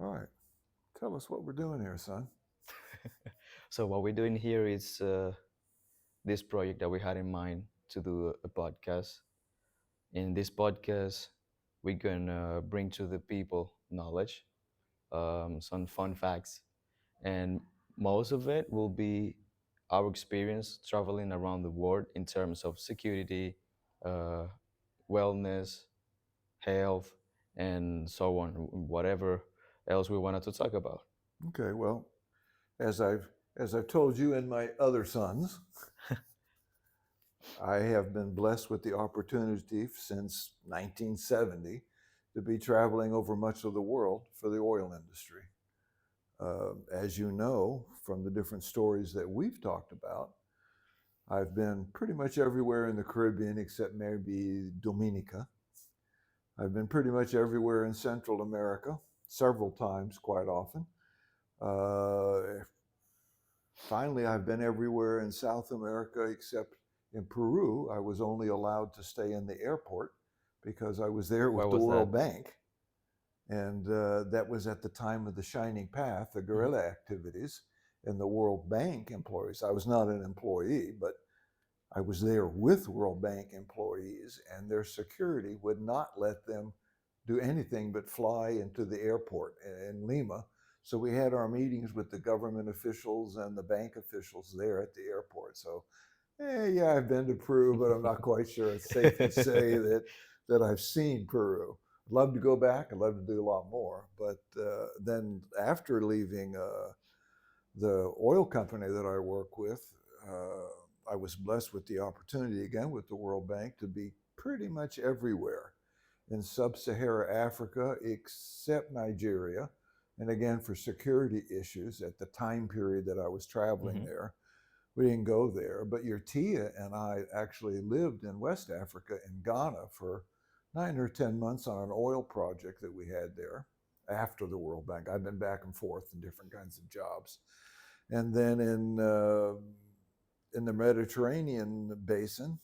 All right. Tell us what we're doing here, son. So what we're doing here is this project that we had in mind to do a podcast. In this podcast, we're gonna bring to the people knowledge, some fun facts, and most of it will be our experience traveling around the world in terms of security, uh, wellness, health, and so on. Whatever else we wanted to talk about. Okay. Well, as I've told you and my other sons, I have been blessed with the opportunity since 1970 to be traveling over much of the world for the oil industry. As you know from the different stories that we've talked about, I've been pretty much everywhere in the Caribbean except maybe Dominica. I've been pretty much everywhere in Central America, several times, quite often. Uh, Finally, I've been everywhere in South America except in Peru. I was only allowed to stay in the airport because I was there Where with the was that? World Bank. And that was at the time of the Shining Path, the Mhm. guerrilla activities, and the World Bank employees. I was not an employee, but I was there with World Bank employees, and their security would not let them do anything but fly into the airport in Lima. So we had our meetings with the government officials and the bank officials there at the airport. So, yeah, I've been to Peru, but I'm not quite sure it's safe to say that I've seen Peru. I'd love to go back. I'd love to do a lot more. But then after leaving the oil company that I work with, I was blessed with the opportunity again with the World Bank to be pretty much everywhere in sub-Saharan Africa except Nigeria. And again, for security issues at the time period that I was traveling Mhm. there, we didn't go there. But your Tia and I actually lived in West Africa in Ghana for 9 or 10 months on an oil project that we had there after the World Bank. I've been back and forth in different kinds of jobs. And then in the Mediterranean basin,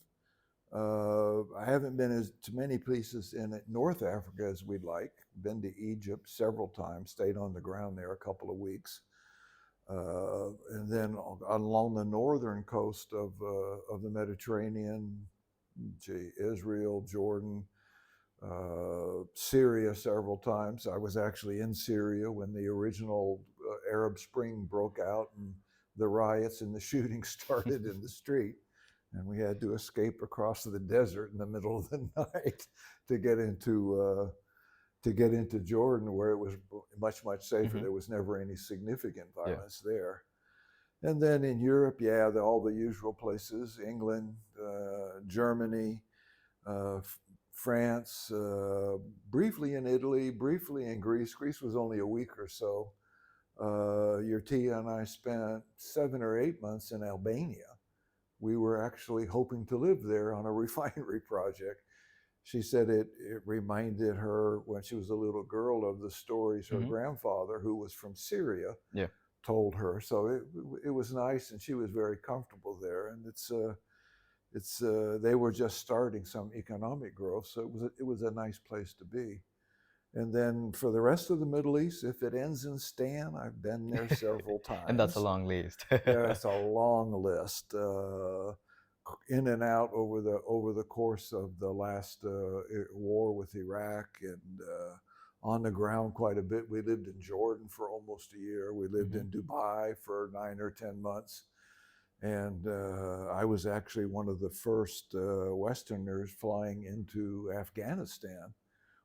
I haven't been as to many places in North Africa as we'd like. Been to Egypt several times, stayed on the ground there a couple of weeks, and then along the northern coast of the Mediterranean, Israel, Jordan, Syria several times. I was actually in Syria when the original Arab Spring broke out and the riots and the shooting started in the street. And we had to escape across the desert in the middle of the night to get into Jordan, where it was much safer. Mhm. There was never any significant Yeah. violence there. And then in Europe, yeah, all the usual places: England, Germany, uh, France, briefly in Italy, briefly in Greece. Greece was only a week or so. Your Tia and I spent 7 or 8 months in Albania. We were actually hoping to live there on a refinery project. She said it reminded her when she was a little girl of the stories her Mhm. grandfather, who was from Syria, Yeah. told her. So it was nice, and she was very comfortable there. And it's they were just starting some economic growth, so it was a nice place to be. And then for the rest of the Middle East, if it ends in Stan, I've been there several And that's a times. long list. Yeah, it's a long list. In and out over the course of the last war with Iraq, and on the ground quite a bit. We lived in Jordan for almost a year. We lived Mhm. in Dubai for 9 or 10 months. And I was actually one of the first Westerners flying into Afghanistan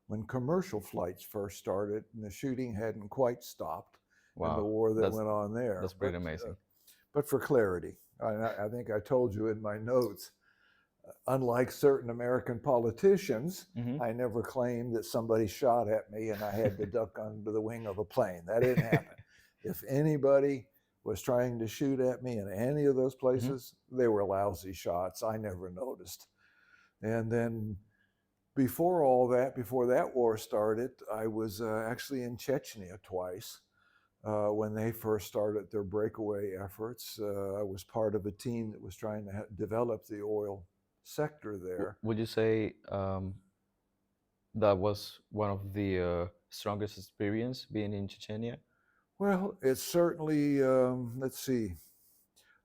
when commercial flights first started and the shooting hadn't quite stopped in the Wow, war that that's went on there. that's pretty amazing. But for clarity, I think I told you in my notes, unlike certain American politicians, Mhm. I never claimed that somebody shot at me and I had to duck under the wing of a plane. That didn't happen. If anybody was trying to shoot at me in any of those Mhm. places, they were lousy shots. I never noticed. And then before that war started, I was actually in Chechnya twice. When they first started their breakaway efforts, I was part of a team that was trying to develop the oil sector there. Would you say that was one of the strongest experience being in Chechnya? Well, it's certainly, let's see,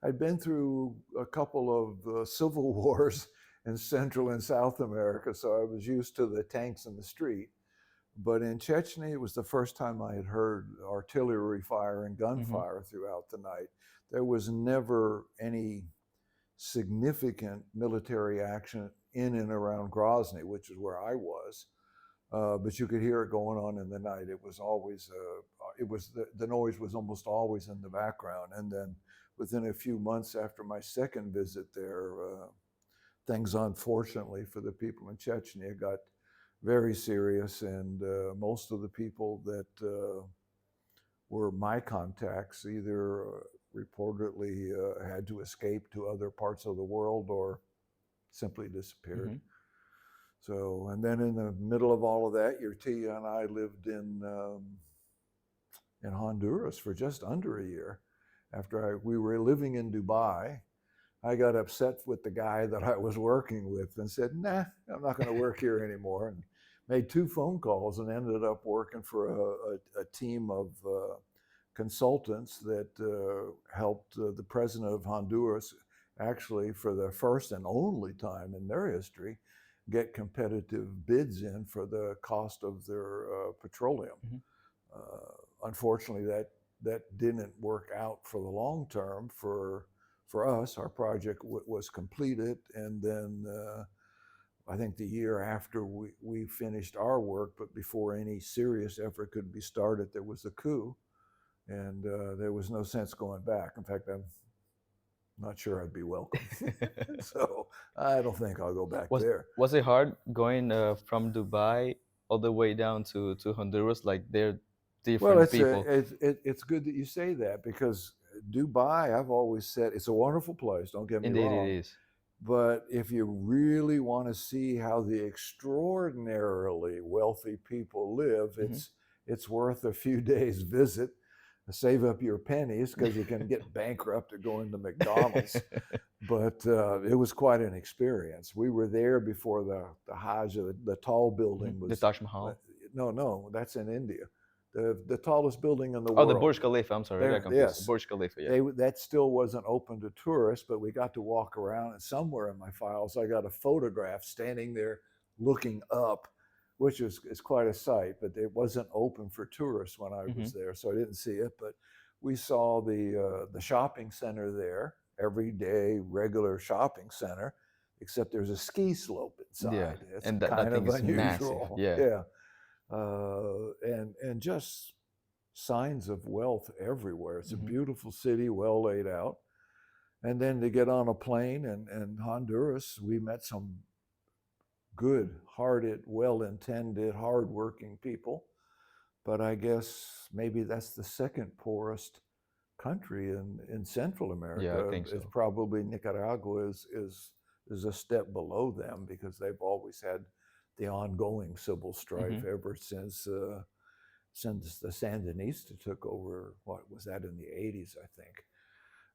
I'd been through a couple of civil wars in Central and South America, so I was used to the tanks in the street. But in Chechnya, it was the first time I had heard artillery fire and Mm-hmm. gunfire throughout the night. There was never any significant military action in and around Grozny, which is where I was. But you could hear it going on in the night. It was always, the noise was almost always in the background. And then within a few months after my second visit there, things unfortunately for the people in Chechnya got very serious, and most of the people that were my contacts either reportedly had to escape to other parts of the world or simply disappeared. Mm-hmm. So, and then in the middle of all of that, your Tia and I lived in Honduras for just under a year. We were living in Dubai, I got upset with the guy that I was working with and said, "Nah, I'm not going to work here anymore." And made two phone calls and ended up working for a team of consultants that helped the president of Honduras, actually for the first and only time in their history, get competitive bids in for the cost of their petroleum. Mm-hmm. Unfortunately, that didn't work out for the long term for us. Our project was completed, and then I think the year after we finished our work, but before any serious effort could be started, there was a coup, and there was no sense going back. In fact, I'm not sure I'd be welcome. So I don't think I'll go back was there. was it hard going from Dubai all the way down to Honduras? Like they're Well, different people. it's good that you say that, because Dubai, I've always said, it's a wonderful place. Don't get me Indeed, it wrong, is. but if you really want to see how the extraordinarily wealthy people live, Mm-hmm. it's worth a few days visit. Save up your pennies, because you can get bankrupt at going to McDonald's. But it was quite an experience. We were there before the Hajj, the tall Mm-hmm. building The was. Taj Mahal. No, that's in India. The tallest building in the Oh, the world. Burj Khalifa. I'm sorry, I got There, confused. yes, Burj Khalifa, yeah. that still wasn't open to tourists, but we got to walk around. And somewhere in my files, I got a photograph standing there looking up, which is quite a sight. But it wasn't open for tourists when I Mm-hmm. was there, so I didn't see it. But we saw the shopping center there, everyday regular shopping center, except there's a ski slope Yeah, inside. It's and that kind thing of is massive. unusual. Yeah. Yeah. And just signs of wealth everywhere. It's a Mm-hmm. beautiful city, well laid out. And then to get on a plane in Honduras, we met some good hearted, well intended, hardworking people. But I guess maybe that's the second poorest country in Central Yeah, I America. think It's so. probably Nicaragua is a step below them, because they've always had the ongoing civil strife Mm-hmm. ever since the Sandinista took over. What was that, in the 80s, I think.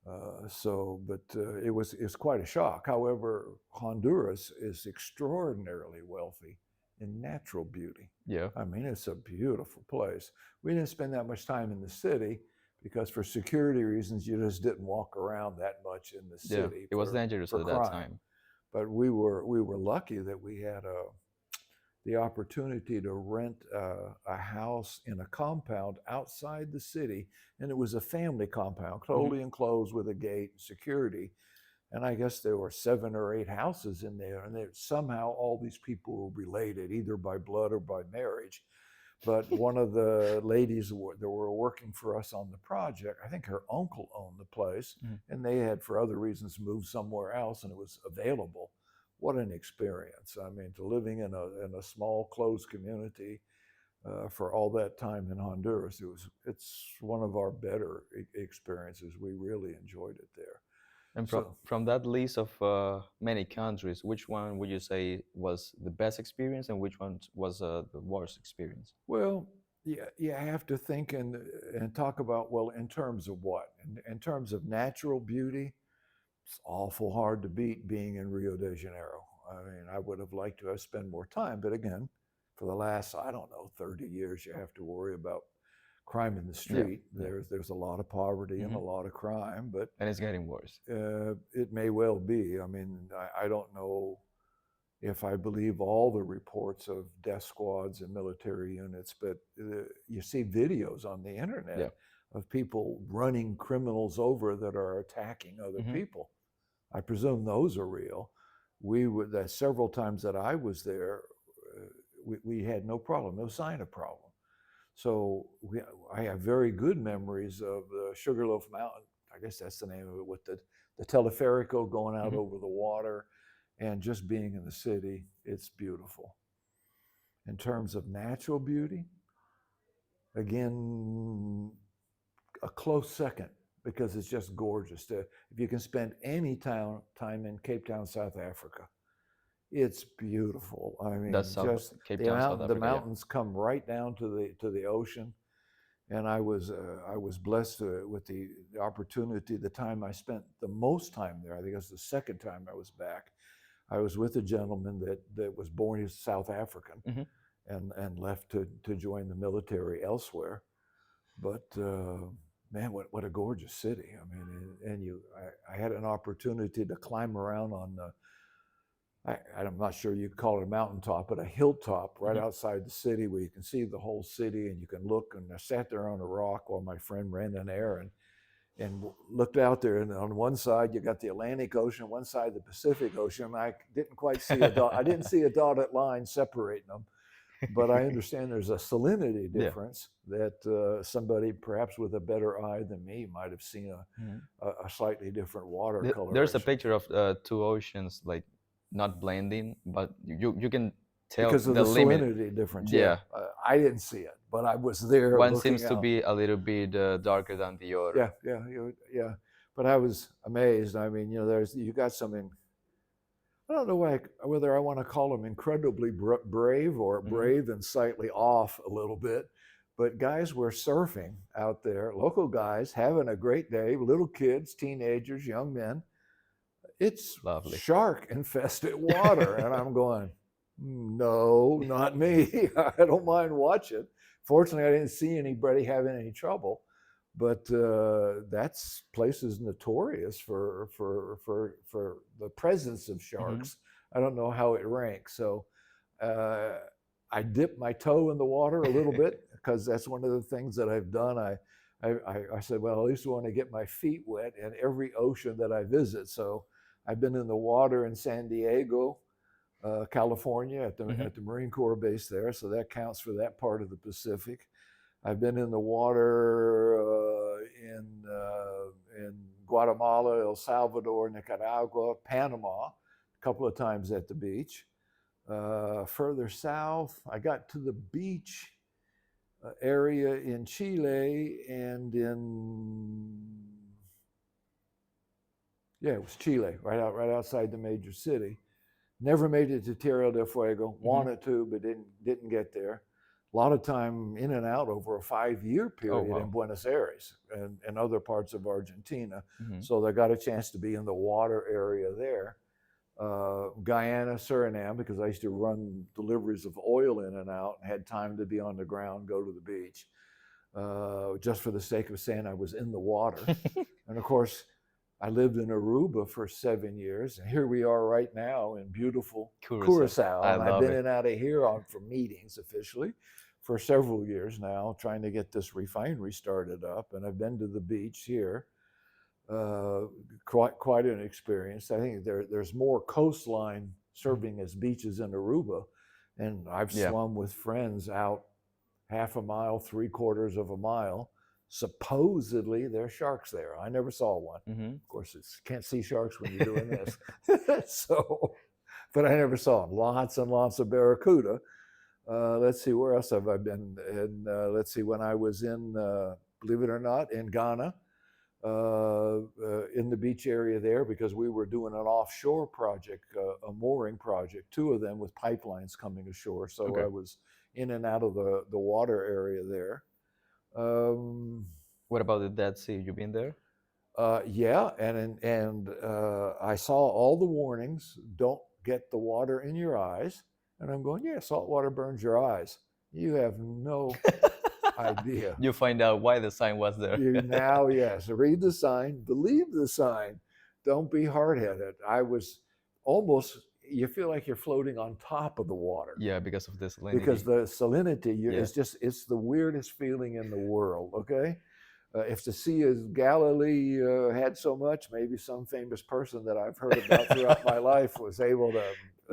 But it's quite a shock. However, Honduras is extraordinarily wealthy in natural beauty. Yeah. I mean, it's a beautiful place. We didn't spend that much time in the city because, for security reasons, you just didn't walk around that much in the Yeah. city It was dangerous for at that crime. time. But we were lucky that we had the opportunity to rent a house in a compound outside the city, and it was a family compound, Mm-hmm. totally enclosed with a gate and security. And I guess there were 7 or 8 houses in there, and somehow all these people were related, either by blood or by marriage. But one of the ladies that were working for us on the project, I think her uncle owned the place, Mm-hmm. and they had, for other reasons, moved somewhere else, and it was available. What an experience! I mean, to living in a small, closed community for all that time in Honduras, it's one of our better experiences. We really enjoyed it there. And So, from that list of many countries, which one would you say was the best experience, and which one was the worst experience? well, yeah, you have to think and talk about, well, in terms of what? In terms of natural beauty, it's awful hard to beat being in Rio de Janeiro. I mean, I would have liked to have spent more time, but again, for the last, I don't know, 30 years, you have to worry about crime in the Yeah, street. yeah. There's a lot of poverty and Hmm. a lot of crime, but And it's getting worse. it may well be. I mean, I don't know if I believe all the reports of death squads and military units, but you see videos on the Yeah. internet of people running criminals over that are attacking other Hmm. people. I presume those are real. We were that several times that I was there, we had no problem, no sign of problem. So I have very good memories of the Sugarloaf Mountain. I guess that's the name of it, with the teleferico going out Hmm. over the water, and just being in the city. It's beautiful. In terms of natural beauty, again, a close second, because it's just gorgeous. If you can spend any time in Cape Town, South Africa, it's beautiful. I That's mean, South just Cape Town, South the Africa. Yeah. mountains come right down to the ocean, and I was blessed with the opportunity. The time I spent the most time there, I think it was the second time I was back. I was with a gentleman that was born as South African, Hmm. and left to join the military elsewhere. But man, what a gorgeous city! I mean, I had an opportunity to climb around on the, I'm not sure you'd call it a mountaintop, but a hilltop right Hmm. outside the city, where you can see the whole city and you can look. And I sat there on a rock while my friend ran an errand and looked out there. And on one side, you got the Atlantic Ocean, one side, the Pacific Ocean. I didn't quite see a dot. I didn't see a dotted line separating them, but I understand there's a salinity Yeah. difference that somebody perhaps with a better eye than me might have seen Mhm. a slightly different water There's a coloration. picture of two oceans like not blending, but you can tell Because of the the limit. salinity difference. Yeah, Yeah, I didn't see it, but I was there one looking seems to out. be a little bit darker than the other. Yeah, yeah, yeah. But I was amazed. I mean, there's you got something. I don't know whether I want to call them incredibly brave or Hmm. brave and slightly off a little bit. But guys were surfing out there, local guys having a great day, little kids, teenagers, young men. It's Lovely. shark infested water. And I'm going, no, not me. I don't mind watching. Fortunately, I didn't see anybody having any trouble. But that's place is notorious for the presence of Hmm. sharks. I don't know how it ranks. So uh, I dipped my toe in the water a little bit, because that's one of the things that I've done. I said, well, at least I want to get my feet wet in every ocean that I visit. So I've been in the water in San Diego, California, Hmm. at the Marine Corps base there. So that counts for that part of the Pacific. I've been in the water in Guatemala, El Salvador, Nicaragua, Panama, a couple of times at the beach. Further south, I got to the beach area in Chile and it was Chile, right outside the major city. Never made it to Tierra del Fuego. Hmm. Wanted to, but didn't get there. A lot of time in and out over a 5 year Oh period in wow. Buenos Aires and other parts of Argentina. Hmm. So I got a chance to be in the water area there. Guyana, Suriname, because I used to run deliveries of oil in and out and had time to be on the ground, go to the beach, just for the sake of saying I was in the water. And of course, I lived in Aruba for 7 years, and here we are right now in beautiful Curacao. Curacao. I And I've love been it. in and out of here for meetings officially for several years now, trying to get this refinery started up. And I've been to the beach here. Uh, quite an experience. I think there's more coastline Mhm. serving as beaches in Aruba, and I've Yeah. swum with friends out half a mile, three quarters of a mile. Supposedly there's sharks there. I never saw one. Hmm. Of course, it's can't see sharks when you're doing this. So, but I never saw them. Lots and lots of barracuda. Let's see, where else have I been? And let's see, when I was in, believe it or not, in Ghana, in the beach area there, because we were doing an offshore project, a mooring project, two of them with pipelines coming ashore. So Okay. I was in and out of the water area there. Um, What about the Dead Sea? You been there? yeah, and I saw all the warnings. Don't get the water in your eyes. And I'm going, yeah, salt water burns your eyes. You have no idea. You find out why the sign was there. You now, yes, read the sign, believe the sign. Don't be hard headed. I was almost, you feel like you're floating on top of the water Yeah, because of the because salinity. the salinity Yeah. is just, it's the weirdest feeling in the world. Okay. If the Sea of Galilee had so much, maybe some famous person that I've heard about throughout my life was able to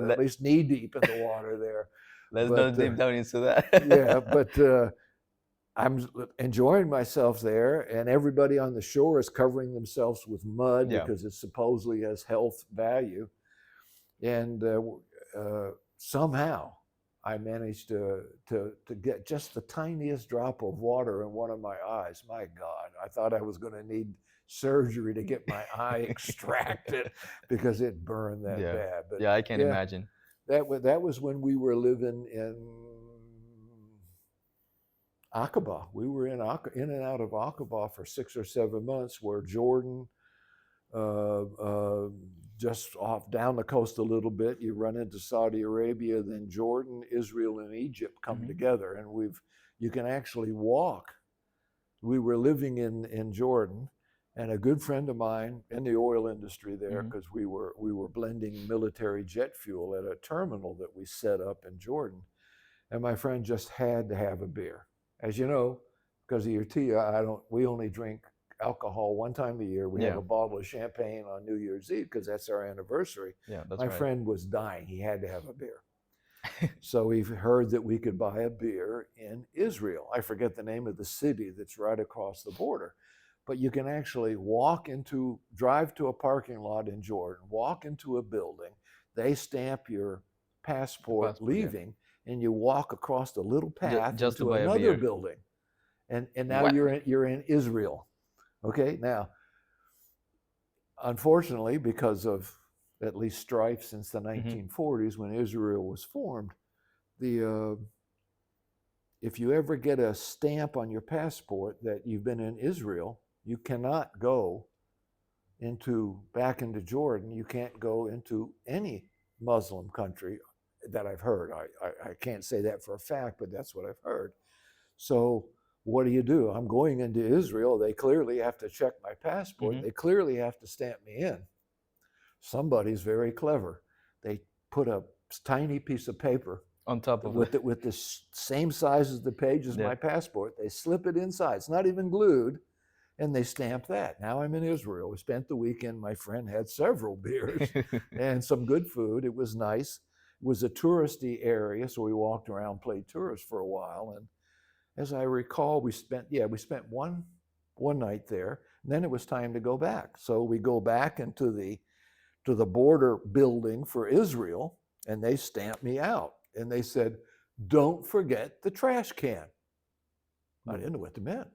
at Let, least knee deep in the water there. let's But not deep down into yeah, that. but I'm enjoying myself there, and everybody on the shore is covering themselves with mud Yeah. because it supposedly has health value. And somehow I managed to get just the tiniest drop of water in one of my eyes. My God, I thought I was going to need surgery to get my eye extracted because it burned that Yeah. bad. But Yeah, I can yeah, imagine. that was when we were living in Aqaba. We were in and out of Aqaba for 6 or 7 months, where Jordan, uh, uh, just off down the coast a little bit, you run into Saudi Arabia, then Jordan, Israel, and Egypt come Hmm. together, and you can actually walk. We were living in Jordan, and a good friend of mine in the oil industry there, Hmm. because we were blending military jet fuel at a terminal that we set up in Jordan, and my friend just had to have a beer. As you know, because of your tea, I don't. We only drink alcohol one time a year. We have Yeah. a bottle of champagne on New Year's Eve because that's our anniversary. Yeah, that's My right. friend was dying. He had to have a beer. So we heard that we could buy a beer in Israel. I forget the name of the city that's right across the border. But you can actually drive to a parking lot in Jordan, walk into a building, they stamp your The passport passport, yeah. leaving, and you walk across a little path Just to into buy a another beer. building. And now What? you're in Israel. Okay? Now, unfortunately, because of at least strife since the Hmm. 1940s when Israel was formed, the if you ever get a stamp on your passport that you've been in Israel, you cannot go back into Jordan. You can't go into any Muslim country that I've heard. I can't say that for a fact, but that's what I've heard. So what do? I'm going into Israel. They clearly have to check my passport. Hmm. They clearly have to stamp me in. Somebody's very clever. They put a tiny piece of paper On top of it. with the same size as the page as Yeah. my passport. They slip it inside. It's not even glued, and they stamp that. Now I'm in Israel. We spent the weekend. My friend had several beers and some good food. It was nice. It was a touristy area, so we walked around, played tourist for a while, and as I recall, we spent one night there. And then it was time to go back. So we go back into the border building for Israel, and they stamped me out. And they said, "Don't forget the trash can." I didn't know what they meant.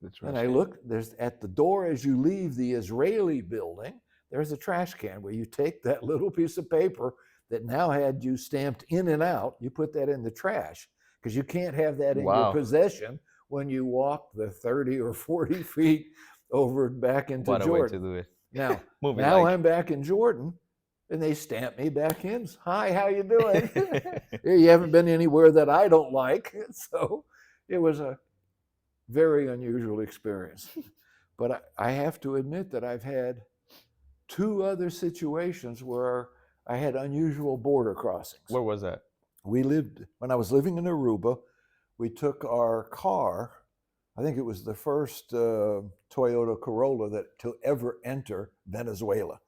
The And trash I can. looked, there's at the door as you leave the Israeli building, there's a trash can where you take that little piece of paper that now had you stamped in and out, you put that in the trash because you can't have that in your Wow. possession when you walk the 30 or 40 feet over back into What a way to Jordan. do it. Now, Movie now like. I'm back in Jordan and they stamp me back in. Hi, how you doing? You haven't been anywhere that I don't like. So it was a very unusual experience. But I have to admit that I've had two other situations where I had unusual border crossings. Where was that? When I was living in Aruba, we took our car. I think it was the first Toyota Corolla to ever enter Venezuela.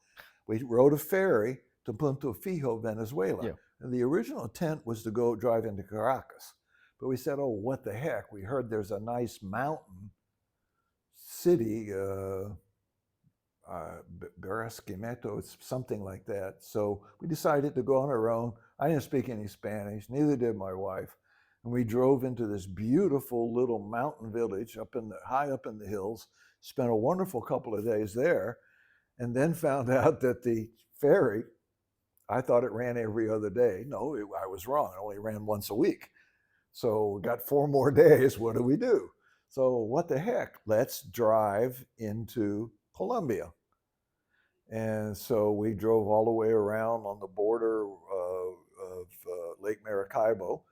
We rode a ferry to Punto Fijo, Venezuela. Yeah. And the original intent was to go drive into Caracas. But we said, oh, what the heck? We heard there's a nice mountain city, Barranquilla, it's something like that. So we decided to go on our own. I didn't speak any Spanish, neither did my wife. And we drove into this beautiful little mountain village high up in the hills, spent a wonderful couple of days there, and then found out that the ferry, I thought it ran every other day. No, I was wrong. It only ran once a week. So we got 4 more days. What do we do? So what the heck? Let's drive into Colombia. And so we drove all the way around on the border of Lake Maracaibo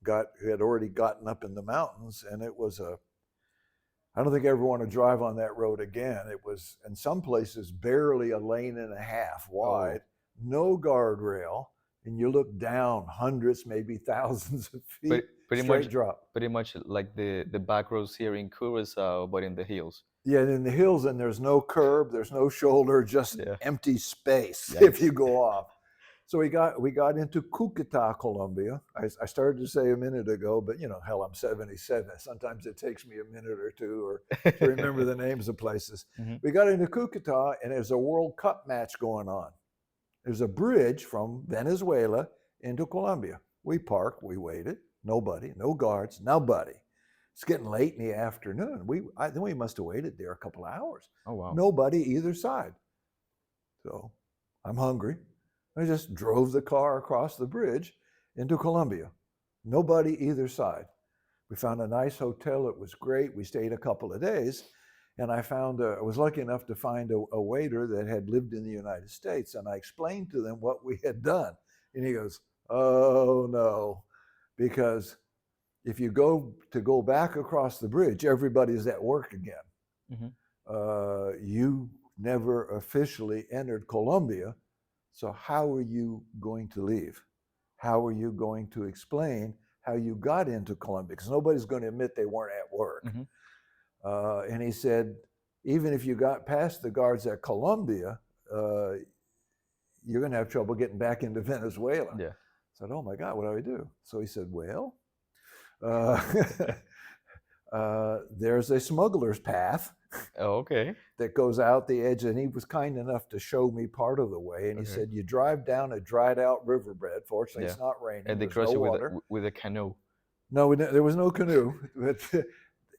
had already gotten up in the mountains, and it was I don't think I ever want to drive on that road again. It was, in some places, barely a lane and a half wide, Oh, no guardrail, and you look down hundreds, maybe thousands of but feet, pretty straight much, drop. pretty much like the back roads here in Curacao, but in the hills. Yeah, and in the hills, and there's no curb, there's no shoulder, just Yeah. empty space if Yikes. you go off. So we got into Cucuta, Colombia. I started to say a minute ago, but hell, I'm 77. Sometimes it takes me a minute or two or to remember the names of places. Mhm. We got into Cucuta, and there's a World Cup match going on. There's a bridge from Venezuela into Colombia. We parked, we waited. Nobody, no guards, nobody. It's getting late in the afternoon. Then we must have waited there a couple of hours. Oh wow. Nobody either side. So I'm hungry. I just drove the car across the bridge into Colombia. Nobody either side. We found a nice hotel. It was great. We stayed a couple of days. And I was lucky enough to find a waiter that had lived in the United States. And I explained to them what we had done. And he goes, "Oh, no, because if you go back across the bridge, everybody's at work again. Mhm. You never officially entered Colombia, so how are you going to leave? How are you going to explain how you got into Colombia? Because nobody's going to admit they weren't at work." Mhm. And he said, even if you got past the guards at Colombia, uh, you're going to have trouble getting back into Venezuela. Yeah. I said, "Oh my God, what do I do?" So he said, "Well, uh, there's a smuggler's path Oh, okay. that goes out the edge." And he was kind enough to show me part of the way. And he Okay. said, "You drive down a dried out riverbed. Fortunately, Yeah. it's not raining. And they There's cross no it water." with a canoe. No, there was no canoe. But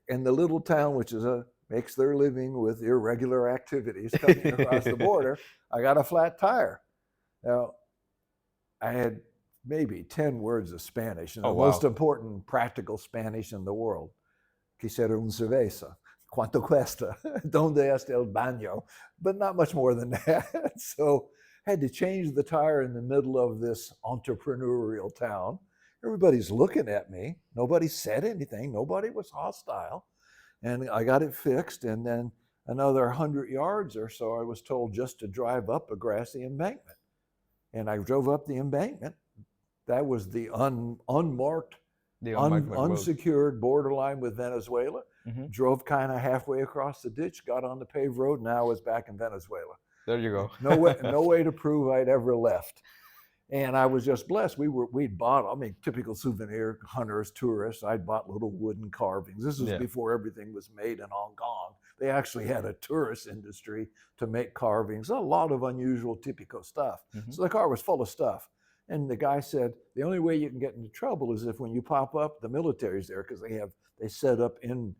in the little town, which makes their living with irregular activities coming across the border, I got a flat tire. Now, I had maybe 10 words of Spanish, and Oh the most wow. important practical Spanish in the world. Quisiera un cerveza. ¿Cuánto cuesta? ¿Dónde está el baño? But not much more than that. So I had to change the tire in the middle of this entrepreneurial town. Everybody's looking at me. Nobody said anything. Nobody was hostile. And I got it fixed. And then another 100 yards or so, I was told just to drive up a grassy embankment. And I drove up the embankment. That was the unmarked, The unmarked road. unsecured borderline with Venezuela. Mhm. Drove kind of halfway across the ditch, got on the paved road. Now I was back in Venezuela. There you go. No way to prove I'd ever left. And I was just blessed. We'd bought, typical souvenir hunters, tourists. I'd bought little wooden carvings. This was Yeah. before everything was made in Hong Kong. They actually had a tourist industry to make carvings, a lot of unusual typical stuff. Mhm. So the car was full of stuff. And the guy said, the only way you can get into trouble is if when you pop up, the military's there, because they set up in,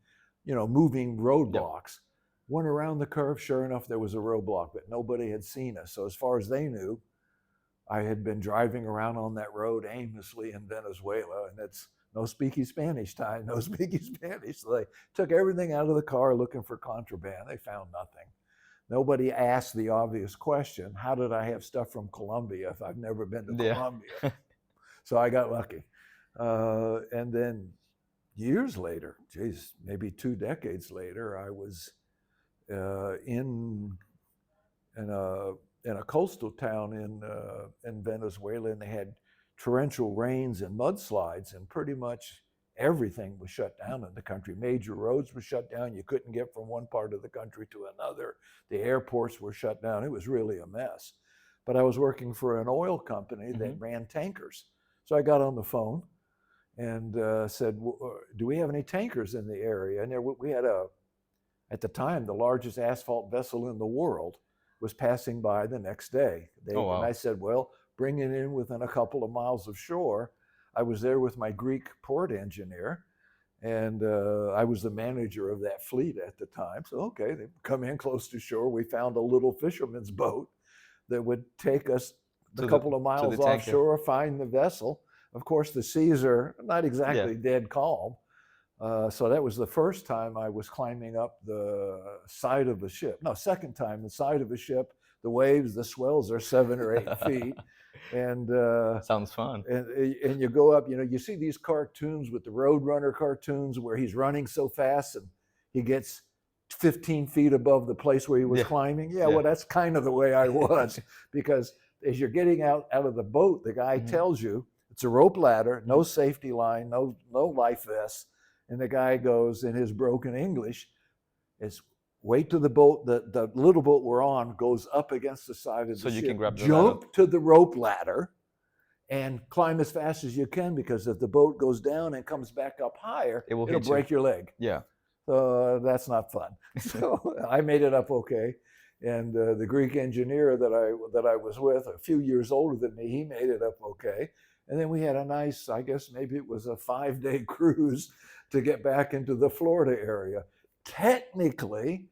moving roadblocks. Went around the curve, sure enough, there was a roadblock, but nobody had seen us. So as far as they knew, I had been driving around on that road aimlessly in Venezuela, and it's no speaky Spanish time, no speaky Spanish. So they took everything out of the car looking for contraband. They found nothing. Nobody asked the obvious question, how did I have stuff from Colombia if I've never been to Yeah. Colombia? So I got lucky. And then years later, geez, maybe 2 decades later, I was in a coastal town in Venezuela, and they had torrential rains and mudslides, and pretty much everything was shut down in the country. Major roads were shut down. You couldn't get from one part of the country to another. The airports were shut down. It was really a mess. But I was working for an oil company that Mhm. ran tankers. So I got on the phone and said, "Do we have any tankers in the area?" And we had at the time, the largest asphalt vessel in the world was passing by the next day. Oh And I wow. said, "Well, bring it in within a couple of miles of shore." I was there with my Greek port engineer, and I was the manager of that fleet at the time. So, okay, they come in close to shore. We found a little fisherman's boat that would take us a To the couple of to the miles tanker. offshore, find the vessel. Of course, the seas are not exactly dead calm. So that was the first time I was climbing up the side of a ship. No, second time, the side of a ship. The waves, the swells are 7 or 8 feet. and Sounds fun. and you go up, you see these cartoons with the Roadrunner cartoons where he's running so fast and he gets 15 feet above the place where he was Yeah. climbing. Yeah, Yeah. well, that's kind of the way I was, because as you're getting out of the boat, the guy Mhm. tells you it's a rope ladder, no Mhm. safety line, no life vests, and the guy goes in his broken English, is wait till the boat, the little boat we're on goes up against the side of So the you can ship, grab the ladder. jump to the rope ladder and climb as fast as you can, because if the boat goes down and comes back up higher, It will it'll hit you. break your leg. Yeah. So that's not fun. So I made it up okay. And the Greek engineer that I was with, a few years older than me, he made it up okay. And then we had a nice, I guess maybe it was a 5-day cruise to get back into the Florida area. Technically,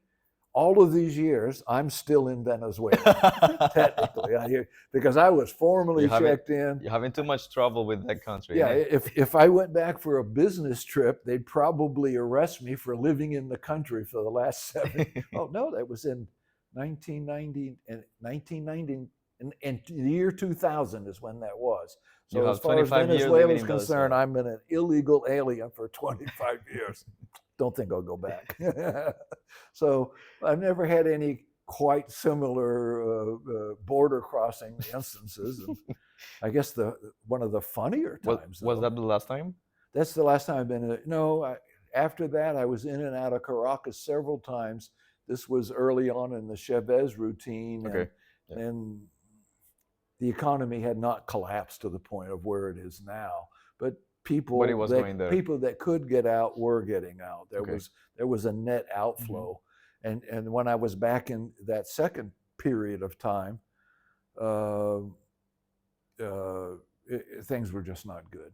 all of these years, I'm still in Venezuela. Technically, because I was formally You haven't checked in. you're having too much trouble with that country, Yeah, innit? if I went back for a business trip, they'd probably arrest me for living in the country for the last oh no, that was in 1990 and 1990 and the year 2000 is when that was. You So as have far as 25 years living Venezuela is in concerned, Venezuela. I'm an illegal alien for 25 years. Don't think I'll go back. So I've never had any quite similar border crossing instances. And I guess one of the funnier times, Was though, that the last time? that's the last time I've been in it. No, after that, I was in and out of Caracas several times. This was early on in the Chavez routine, Okay. Yeah. and the economy had not collapsed to the point of where it is now. But But it was going there. people that could get out were getting out. Okay. There was a net outflow, and when I was back in that second period of time, uh, things were just not good.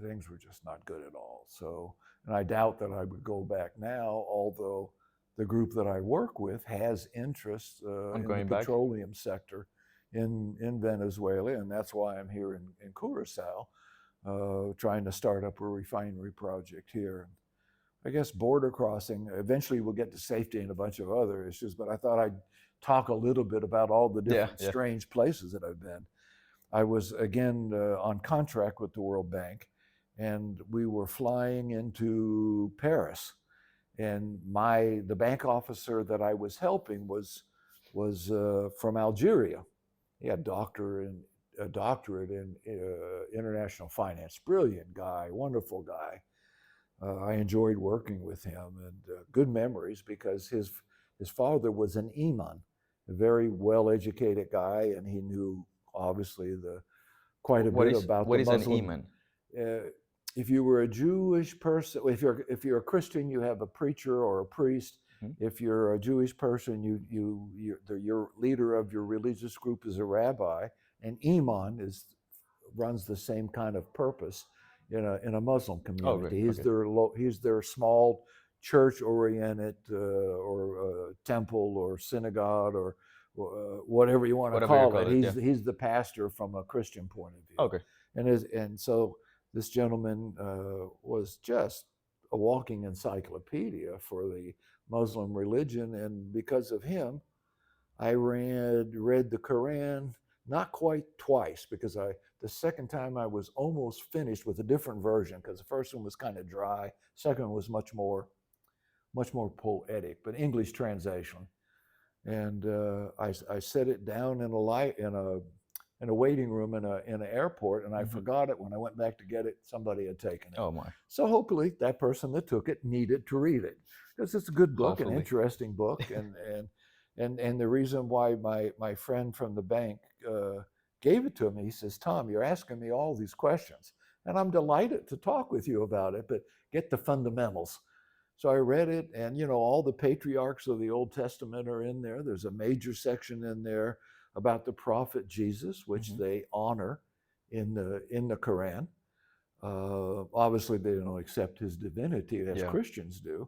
Things were just not good at all. So, and I doubt that I would go back now, although the group that I work with has interest On in the going back? petroleum sector in Venezuela, and that's why I'm here in Curacao, trying to start up a refinery project here. I guess border crossing, eventually we'll get to safety and a bunch of other issues, but I thought I'd talk a little bit about all the different Yeah. strange places that I've been. I was again on contract with the World Bank, and we were flying into Paris. And the bank officer that I was helping was from Algeria. He had a doctorate in international finance. Brilliant guy, wonderful guy. I enjoyed working with him, and good memories, because his father was an imam, a very well educated guy, and he knew obviously quite a bit about what the is an Muslim. imam? If you were a Jewish person, if you're a Christian, you have a preacher or a priest. Mhm. If you're a Jewish person, your leader of your religious group is a rabbi, and imam runs the same kind of purpose in a Muslim community. Okay. He's their small church-oriented or temple or synagogue or whatever you want to Whatever you call it. call it, yeah. He's the pastor from a Christian point of view. Okay. And so this gentleman was just a walking encyclopedia for the Muslim religion, and because of him, I read the Quran not quite twice, because the second time I was almost finished with a different version, because the first one was kind of dry, second one was much more poetic, but English translation. And I set it down in a waiting room in an airport, and I forgot it. When I went back to get it, somebody had taken it. Oh my. So hopefully that person that took it needed to read it, because it's a good book, an Hopefully. interesting book, and the reason why my friend from the bank gave it to me, he says, "Tom, you're asking me all these questions, and I'm delighted to talk with you about it, but get the fundamentals." So I read it, and all the patriarchs of the Old Testament are in there. There's a major section in there about the prophet Jesus, which they honor in the Quran. Obviously, they don't accept his divinity as Christians do,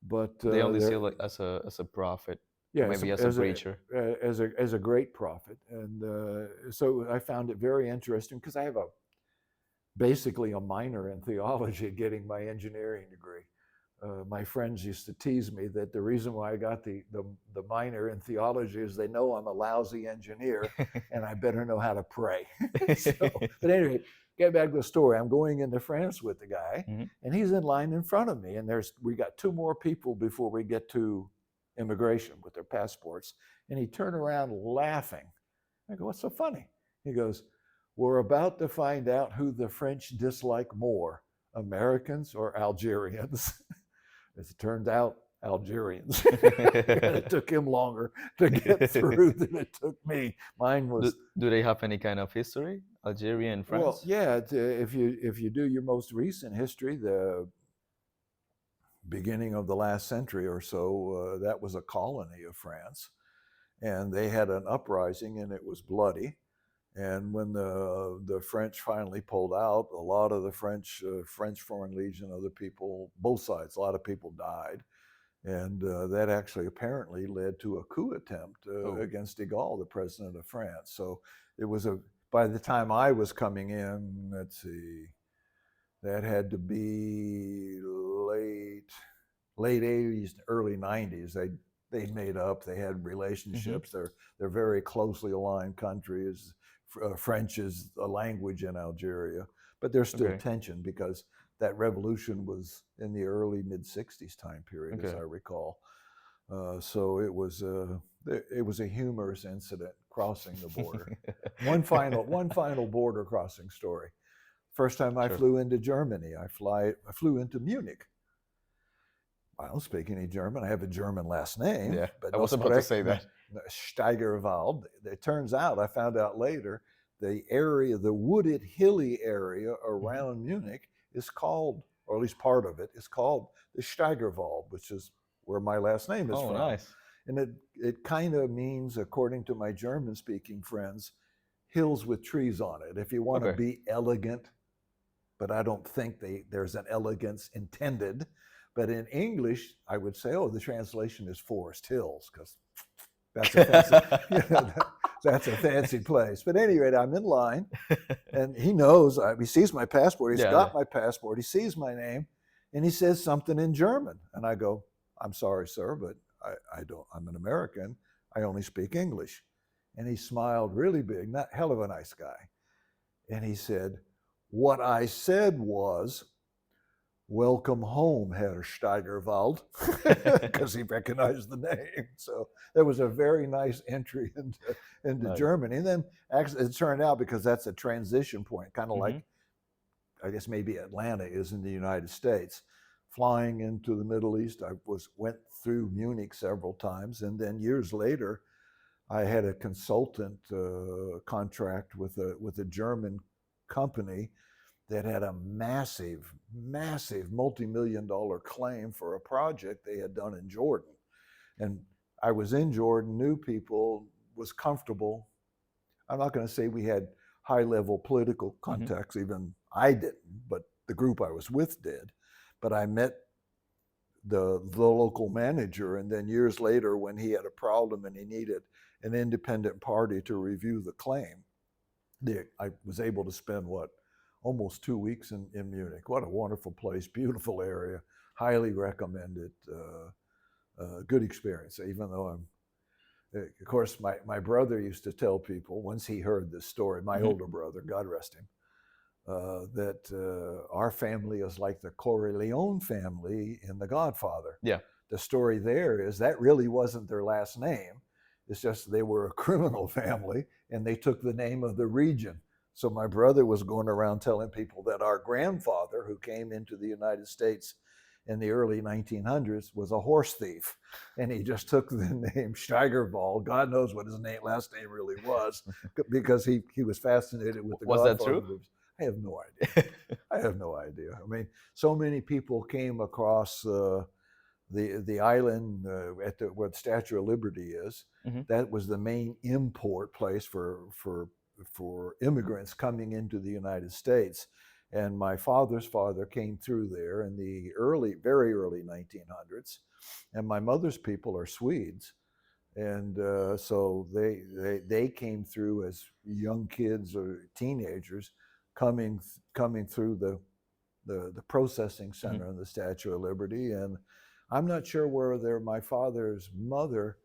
but they only see it like as a prophet, yeah, maybe as a preacher, as a great prophet. And so I found it very interesting, because I have basically a minor in theology, getting my engineering degree. my friends used to tease me that the reason why I got the minor in theology is they know I'm a lousy engineer and I better know how to pray. So, but anyway, get back to the story. I'm going into France with the guy, Mhm. and he's in line in front of me, and we got two more people before we get to immigration with their passports, and he turned around laughing. I go, "What's so funny?" He goes, "We're about to find out who the French dislike more, Americans or Algerians." As it turned out, Algerians. And it took him longer to get through than it took me. Mine was, Do they have any kind of history, Algeria and well, France? yeah. If you do your most recent history, the beginning of the last century or so, that was a colony of France, and they had an uprising, and it was bloody. And when the French finally pulled out, a lot of the French Foreign Legion, other people, both sides, a lot of people died. And that actually apparently led to a coup attempt Oh, against de Gaulle, the president of France. So it was by the time I was coming in, let's see, that had to be late 80s, early 90s. They made up. They had hmm, relationships. They're very closely aligned countries. French is a language in Algeria, but there's still okay, tension because that revolution was in the early mid '60s time period, as okay. I recall. So it was a humorous incident crossing the border. One final border crossing story. First time I Sure. flew into Germany, I flew into Munich. I don't speak any German. I have a German last name, Yeah, but I no was about to say sprechen that. Steigerwald. It turns out, I found out later, the area, the wooded, hilly area Mhm. around Munich is called, or at least part of it, is called the Steigerwald, which is where my last name is Oh, from. nice. And it kind of means, according to my German speaking friends, hills with trees on it. If you want to Okay. be elegant, but I don't think there's an elegance intended. But in English, I would say, oh, the translation is Forest Hills, because that's a fancy, you know, that's a fancy place. But anyway, I'm in line, and he knows. He sees my passport. He's Yeah, yeah. got my passport. He sees my name, and he says something in German, and I go, "I'm sorry, sir, but I don't. I'm an American. I only speak English." And he smiled really big, not hell of a nice guy, and he said, "What I said was, welcome home, Herr Steigerwald," because he recognized the name. So that was a very nice entry into Nice. Germany. And then actually, it turned out, because that's a transition point, kind of Hmm. like, I guess, maybe Atlanta is in the United States. Flying into the Middle East, I went through Munich several times, and then years later, I had a consultant contract with a German company that had a massive, massive multi-million dollar claim for a project they had done in Jordan. And I was in Jordan, knew people, was comfortable. I'm not going to say we had high level political Hmm. contacts, even I didn't, but the group I was with did. But I met the local manager, and then years later, when he had a problem and he needed an independent party to review the claim, I was able to spend almost 2 weeks in Munich. What a wonderful place, beautiful area, highly recommend it. Good experience, even though of course, my brother used to tell people, once he heard this story, my Hmm. older brother, God rest him, that our family is like the Corleone family in The Godfather. Yeah. The story there is that really wasn't their last name. It's just they were a criminal family and they took the name of the region. So my brother was going around telling people that our grandfather, who came into the United States in the early 1900s, was a horse thief. And he just took the name Steigerwald. God knows what his last name really was, because he was fascinated with the Was that Godfather true? movies. I have no idea. I have no idea. I mean, so many people came across the island where the Statue of Liberty is. Hmm. That was the main import place for immigrants coming into the United States. And my father's father came through there in the very early 1900s, and my mother's people are Swedes, and so they came through as young kids or teenagers, coming through the processing Hmm. center in the Statue of Liberty, and I'm not sure whether my father's mother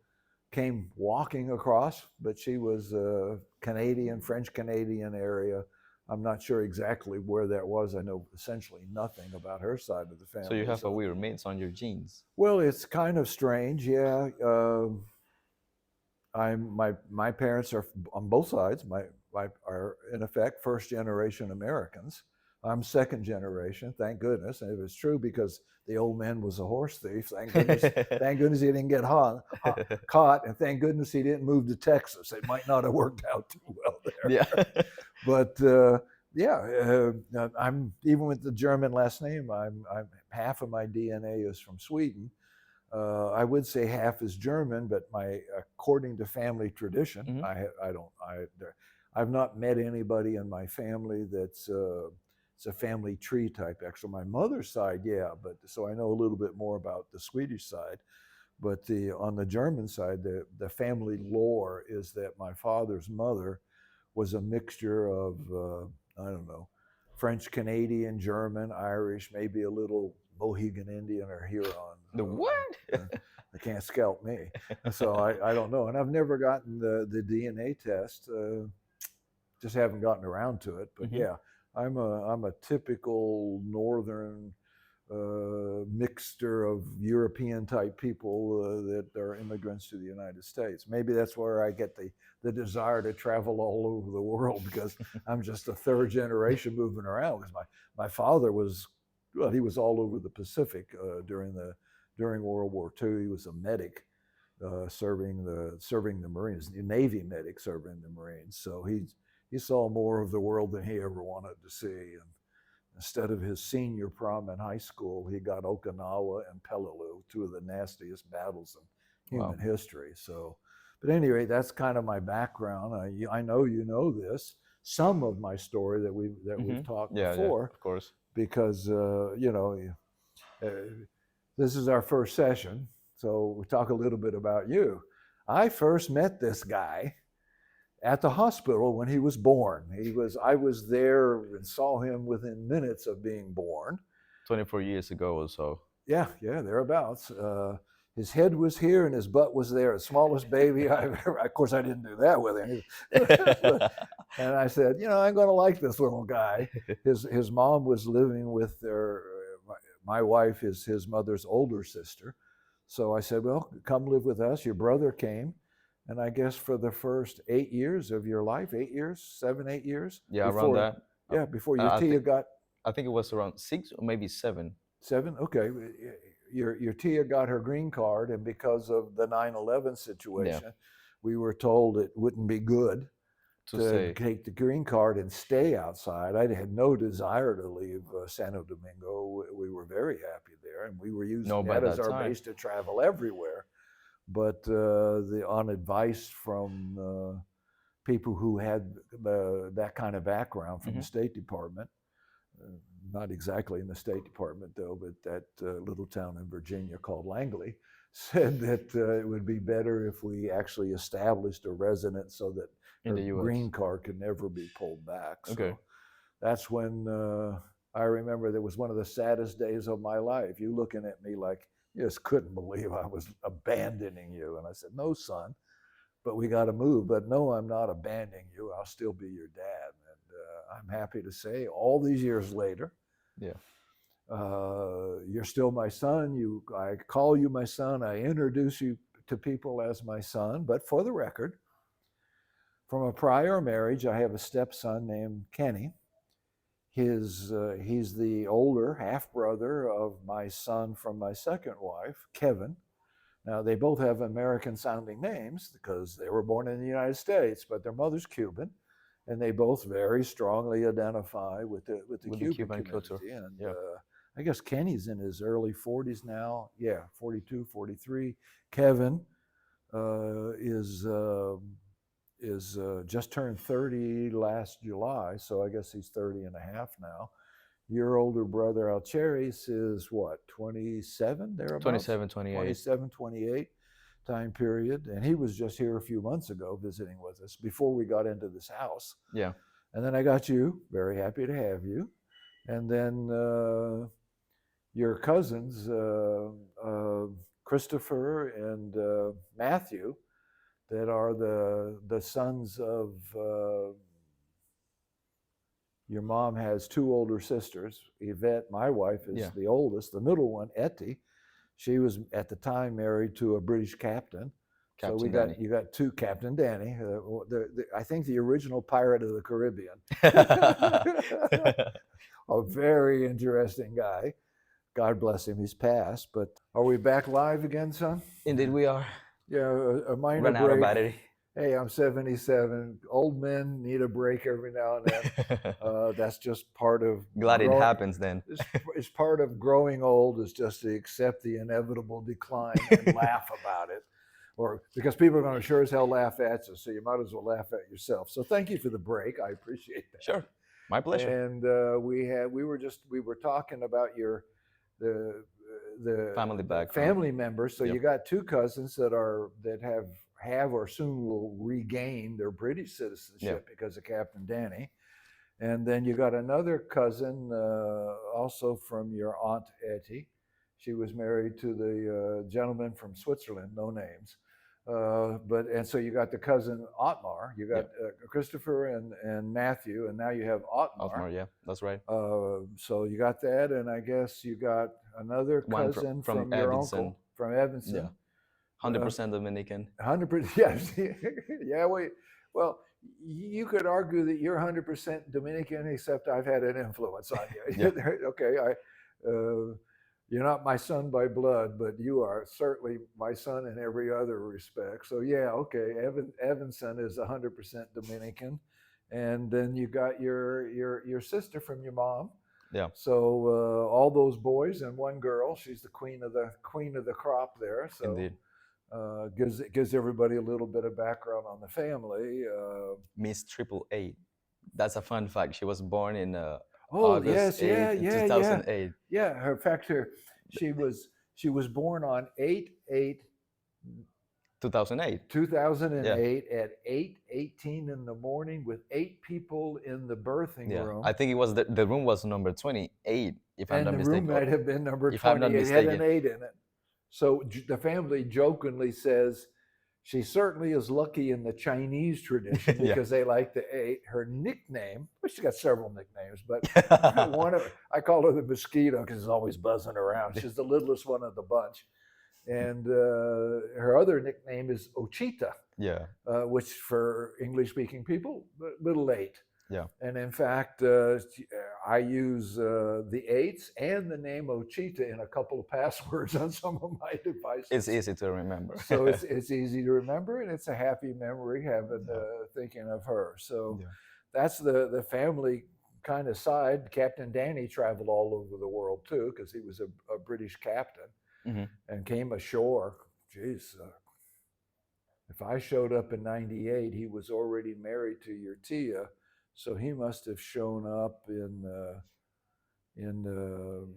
came walking across, but she was a Canadian, French Canadian area. I'm not sure exactly where that was. I know essentially nothing about her side of the So you family. have a So, weird mix on your genes. well, it's kind of strange, yeah. My parents are on both sides. My are in effect first generation Americans. I'm second generation, thank goodness. And it was true because the old man was a horse thief. Thank goodness. Thank goodness he didn't get caught, and thank goodness he didn't move to Texas. It might not have worked out too well there. Yeah. But yeah, I'm even with the German last name. I'm half of my DNA is from Sweden. I would say half is German, but according to family tradition, Hmm. I've not met anybody in my family that's it's a family tree type. Actually, my mother's side, yeah, but so I know a little bit more about the Swedish side. But on the German side, the family lore is that my father's mother was a mixture of I don't know, French Canadian, German, Irish, maybe a little Mohegan Indian or Huron. The what? They can't scalp me, so I don't know. And I've never gotten the DNA test. Just haven't gotten around to it. But Hmm. yeah, I'm a typical northern mixture of European type people that are immigrants to the United States. Maybe that's where I get the desire to travel all over the world because I'm just a third generation moving around. Because my father was, well, he was all over the Pacific during World War II. He was a medic serving the Marines, the Navy medic serving the Marines. So he saw more of the world than he ever wanted to see. And instead of his senior prom in high school, he got Okinawa and Peleliu, two of the nastiest battles in Wow. human history. So, but anyway, that's kind of my background. I know you know this. Some of my story that we've Hmm. talked Yeah, yeah, before, of course. because uh, this is our first session, so we talk a little bit about you. I first met this guy at the hospital when he was born. I was there and saw him within minutes of being born. 24 years ago or so. Yeah, yeah, thereabouts. His head was here and his butt was there. The smallest baby I've ever. Of course, I didn't do that with him. And I said, I'm going to like this little guy. His mom was living with my wife is his mother's older sister. So I said, well, come live with us. Your brother came. And I guess for the first 8 years of your life, 8 years, 7, 8 years Yeah, around before, that. Uh, yeah, before your I Tia think got I think it was around 6 or maybe 7 7. Okay, your Tia got her green card, and because of the 9/11 yeah, situation, we were told it wouldn't be good to to say. take the green card and stay outside. I had no desire to leave Santo Domingo. We were very happy there, and we were No, using by that as that our time. base to travel everywhere. But on advice from people who had that kind of background from the Hmm. State Department, uh, not exactly in the State Department though, but that little town in Virginia called Langley, said that it would be better if we actually established a residence so that In her the US. green card could never be pulled back. Okay. So that's when I remember that was one of the saddest days of my life. You looking at me like you just couldn't believe I was abandoning you. And I said, no, son, but we got to move. But no, I'm not abandoning you. I'll still be your dad. And I'm happy to say, all these years later, Yeah. you're still my son. I call you my son. I introduce you to people as my son. But for the record, from a prior marriage, I have a stepson named Kenny. He's the older half brother of my son from my second wife, Kevin. Now, they both have American sounding names because they were born in the United States, but their mother's Cuban, and they both very strongly identify with the With the Cuban Cuban culture. community. And Yeah. I guess Kenny's in his early 40s now. Yeah, 42, 43. Kevin uh, is uh, is just turned 30 last July, so I guess he's 30 and a half now. Your older brother Alcheris is what, 27 thereabouts? 27, 28. 27, 28 time period. And he was just here a few months ago visiting with us before we got into this house. Yeah. And then I got you, very happy to have you. and then your cousins, Christopher and Matthew, that are the sons of your mom has two older sisters. Yvette, my wife, is Yeah, the oldest. The middle one, Etty, she was at the time married to a British captain. So Captain Danny. you got two Captain Danny. I think the original pirate of the Caribbean. A very interesting guy. God bless him. He's passed. But are we back live again, son? Indeed, we are. Yeah, a minor Run out of break. battery. Hey, I'm 77. Old men need a break every now and then. That's just part of Glad it growing. happens then. It's part of growing old, is just to accept the inevitable decline and laugh about it, or because people are going to sure as hell laugh at you, so you might as well laugh at yourself. So thank you for the break. I appreciate that. Sure, my pleasure. And we were talking about the Family background. family members. So Yep. you got two cousins that have or soon will regain their British citizenship because of Captain Danny. And then you got another cousin, also from your aunt Etty. She was married to the gentleman from Switzerland, no names. And so you got the cousin Otmar. You got Christopher and Matthew, and now you have Otmar. Otmar, yeah, that's right. So you got that, and I guess you got another One cousin from your Evanston. uncle from Evanston. Yeah, 100% Dominican. 100%, yes. Yeah, well, you could argue that you're 100% Dominican, except I've had an influence on you. Okay, you're not my son by blood, but you are certainly my son in every other respect. So yeah, okay, Evanston is 100% Dominican, and then you got your sister from your mom. Yeah. So all those boys and one girl. She's the queen of the crop there. So. Indeed. Gives everybody a little bit of background on the family. Miss Triple A. That's a fun fact. She was born in yes, August 8th, yeah, 2008. Yeah, her fact, she was born on 8/8 2008. 2008 at 8:18 in the morning with 8 people in the birthing room. I think it was the room was number 28, if I'm not And the mistaken. room might have been number if I'm 20. not It had an mistaken. 8 in it. So the family jokingly says she certainly is lucky in the Chinese tradition Yeah. because they like the 8. Her nickname, well, she's got several nicknames, but one of I call her the mosquito because it's always buzzing around. She's the littlest one of the bunch. And her other nickname is Ochita, Yeah. which for English-speaking people, little 8. Yeah. And in fact, I use the 8s and the name Ochita in a couple of passwords on some of my devices. It's easy to remember. So it's easy to remember, and it's a happy memory having thinking of her. So that's the family kind of side. Captain Danny traveled all over the world too, because he was a British captain and came ashore. Jeez. If I showed up in '98, he was already married to your Tia. So he must have shown up in the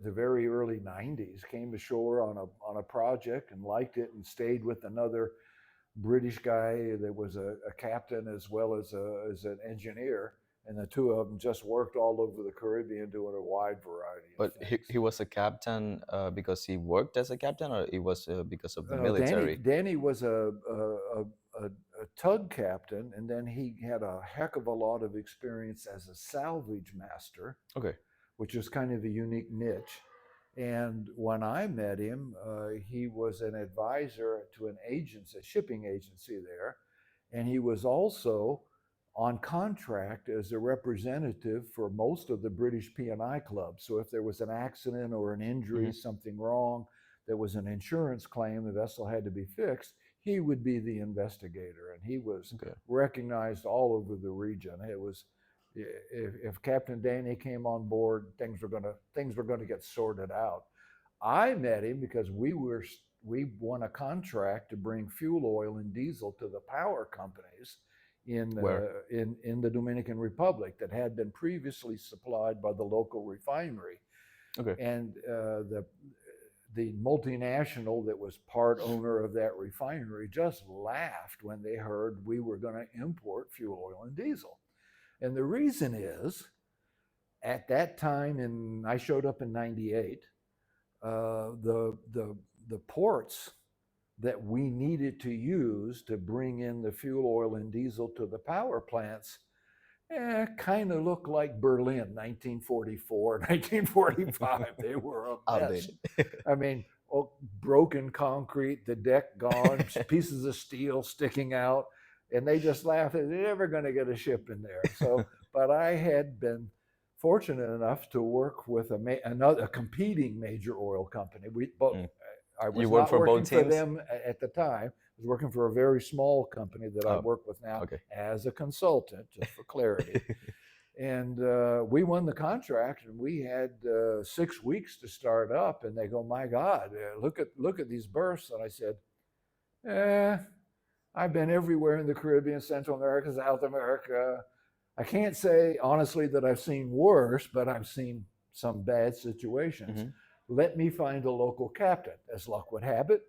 very early '90s. Came ashore on a project and liked it, and stayed with another British guy that was a captain as well as an engineer. And the two of them just worked all over the Caribbean doing a wide variety of But things. he was a captain because he worked as a captain, or it was because of the military? Danny was a tug captain, and then he had a heck of a lot of experience as a salvage master. Okay. Which is kind of a unique niche. And when I met him, he was an advisor to a shipping agency there, and he was also on contract as a representative for most of the British P&I clubs. So if there was an accident or an injury, something wrong, there was an insurance claim, the vessel had to be fixed, he would be the investigator, and he was recognized all over the region. It was, if Captain Danny came on board, things were going to get sorted out. I met him because we won a contract to bring fuel oil and diesel to the power companies in the Dominican Republic that had been previously supplied by the local refinery. Okay. And the multinational that was part owner of that refinery just laughed when they heard we were going to import fuel oil and diesel. And the reason is at that time, and I showed up in '98. The ports that we needed to use to bring in the fuel oil and diesel to the power plants kind of looked like Berlin, 1944, 1945. They were a mess. Outdated. I mean, oh, broken concrete, the deck gone, pieces of steel sticking out, and they just laughed. They're never going to get a ship in there. So, but I had been fortunate enough to work with a competing major oil company. Mm. I You was work not for working both for teams? them at the time. I was working for a very small company that I Oh, work with now okay. as a consultant, just for clarity. And we won the contract, and we had 6 weeks to start up. And they go, "My God, look at these berths." And I said, "Eh, I've been everywhere in the Caribbean, Central America, South America. I can't say honestly that I've seen worse, but I've seen some bad situations. Mhm. Let me find a local captain." As luck would have it,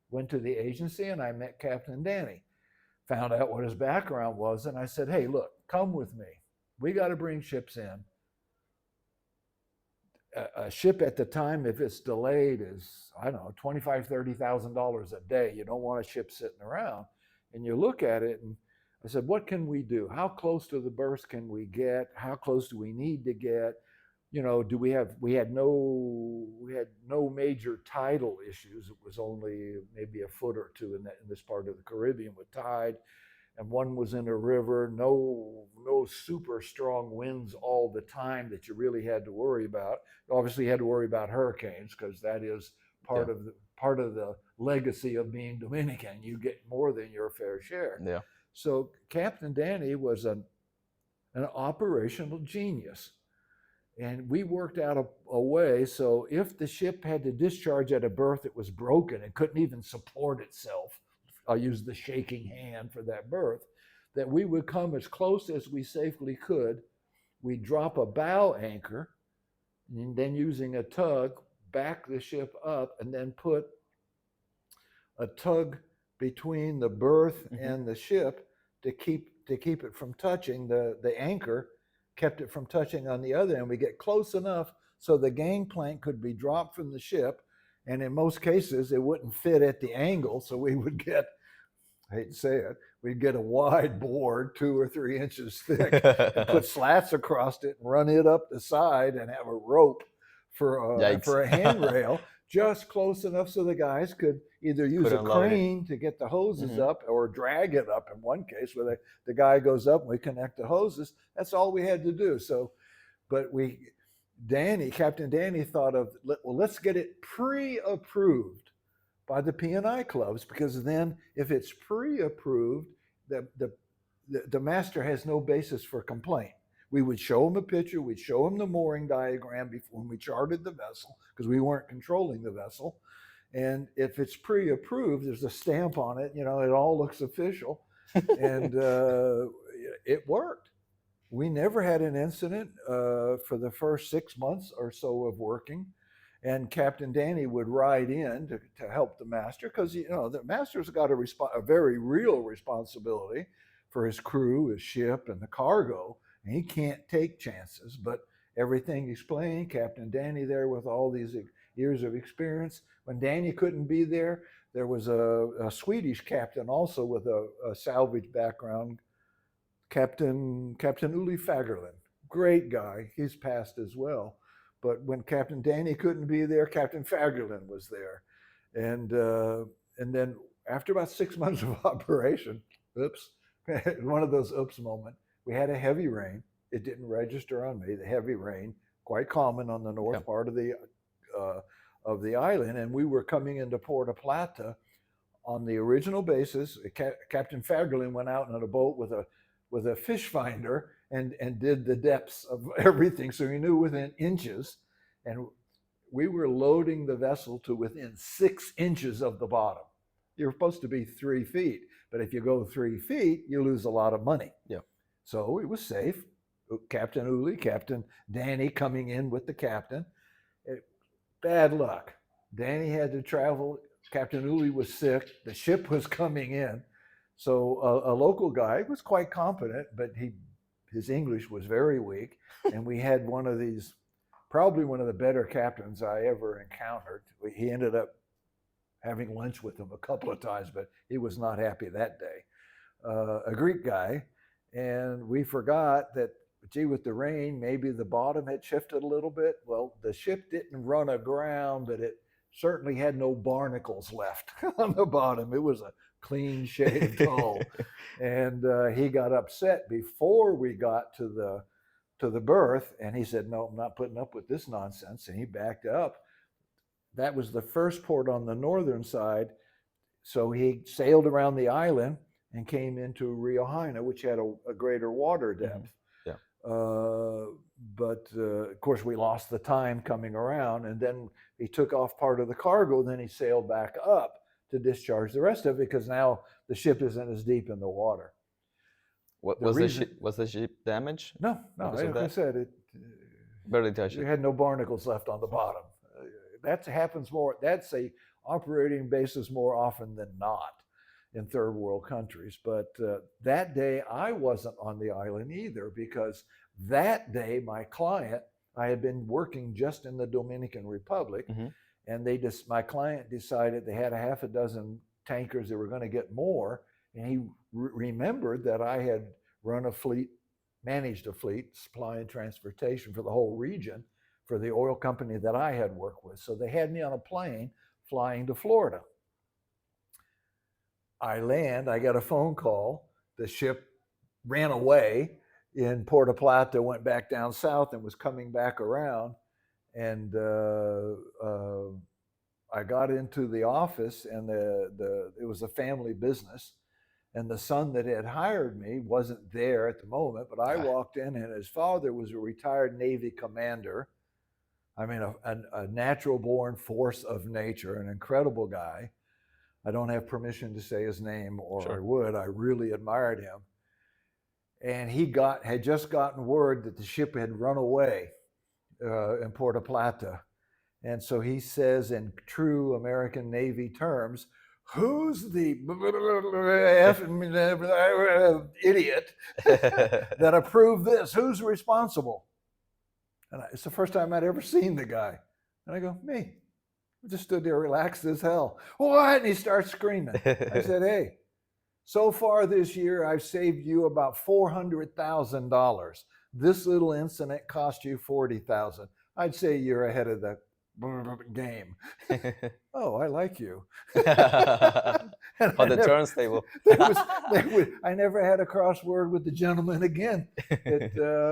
went to the agency and I met Captain Danny. Found out what his background was, and I said, "Hey, look, come with me. We got to bring ships in. A ship at the time, if it's delayed, is, I don't know, $25,000-$30,000 a day. You don't want a ship sitting around." And you look at it, and I said, "What can we do? How close to the berth can we get? How close do we need to get? Do we had no major tidal issues. It was only maybe a foot or two in this part of the Caribbean with tide, and one was in a river. No super strong winds all the time that you really had to worry about. You obviously had to worry about hurricanes, because that is Yeah. part of the legacy of being Dominican. You get more than your fair share. Yeah. So Captain Danny was an operational genius. And we worked out a way so if the ship had to discharge at a berth that was broken and couldn't even support itself, I'll use the shaking hand for that berth, that we would come as close as we safely could. We'd drop a bow anchor, and then using a tug, back the ship up, and then put a tug between the berth Mhm. and the ship to keep it from touching. The anchor kept it from touching on the other end. We get close enough so the gangplank could be dropped from the ship, and in most cases it wouldn't fit at the angle, so we would get, I hate to say it, we'd get a wide board 2 or 3 inches thick and put slats across it and run it up the side and have a rope Yikes. for a handrail, just close enough so the guys could either use Could a unload it. crane to get the hoses Mhm. up or drag it up in one case where the guy goes up and we connect the hoses. That's all we had to do. So, but Captain Danny thought of, well, let's get it pre-approved by the P&I clubs, because then if it's pre-approved, the, the, the master has no basis for complaint. We would show him a picture, we'd show him the mooring diagram before when we chartered the vessel, because we weren't controlling the vessel. And if it's pre-approved, there's a stamp on it, it all looks official. And it worked. We never had an incident for the first 6 months or so of working. And Captain Danny would ride in to help the master, because the master's got a very real responsibility for his crew, his ship, and the cargo, and he can't take chances. But everything explained, Captain Danny there with all these years of experience. When Danny couldn't be there, there was a Swedish captain also with a salvage background, Captain Uli Fagerlund. Great guy. He's passed as well. But when Captain Danny couldn't be there, Captain Fagerlund was there. And then after about 6 months of operation, oops, one of those oops moments, we had a heavy rain. It didn't register on me. The heavy rain, quite common on the north Yeah. part of the island, and we were coming into Puerto Plata on the original basis. Captain Fagerlund went out on a boat with a fish finder and did the depths of everything, so he knew within inches. And we were loading the vessel to within 6 inches of the bottom. You're supposed to be 3 feet, but if you go 3 feet, you lose a lot of money. Yeah. So it was safe. Captain Uli, Captain Danny coming in with the captain. Bad luck. Danny had to travel. Captain Uli was sick. The ship was coming in. So a local guy was quite competent, but he his English was very weak, and we had one of these, probably one of the better captains I ever encountered. He ended up having lunch with him a couple of times, but he was not happy that day. A Greek guy, and we forgot that, gee, with the rain, maybe the bottom had shifted a little bit. Well, the ship didn't run aground, but it certainly had no barnacles left on the bottom. It was a clean shaved hull, and he got upset before we got to the berth, and he said, "No, I'm not putting up with this nonsense," and he backed up. That was the first port on the northern side, so he sailed around the island and came into Rio Haina, which had a greater water depth. Yeah. But of course, we lost the time coming around, and then he took off part of the cargo. Then he sailed back up to discharge the rest of it because now the ship isn't as deep in the water. What The reason, was the ship damaged? no, like I said, it Barely touched it it. had no barnacles left on the bottom. That happens more. That's a operating basis more often than not in third world countries. But that day I wasn't on the island either because that day my client, I had been working just in the Dominican Republic, and my client decided they had a half a dozen tankers. They were going to get more, and he remembered that I had run a fleet, managed a fleet, supply and transportation for the whole region for the oil company that I had worked with. So they had me on a plane flying to Florida. I land, I got a phone call. The ship ran away in Puerto Plata, went back down south and was coming back around. And I got into the office, and it was a family business. And the son that had hired me wasn't there at the moment, but I walked in, and his father was a retired Navy commander. I mean, a natural born force of nature, an incredible guy. I don't have permission to say his name, or Sure. I would. I really admired him. And he had just gotten word that the ship had run away in Puerto Plata. And so he says in true American Navy terms, "Who's the idiot that approved this? Who's responsible?" And it's the first time I'd ever seen the guy. And I go, "Me." I just stood there relaxed as hell. "What?" And he starts screaming. I said, "Hey, so far this year, I've saved you about $400,000. This little incident cost you $40,000. I'd say you're ahead of the game." "Oh, I like you." On the turntable. I never had a crossword with the gentleman again,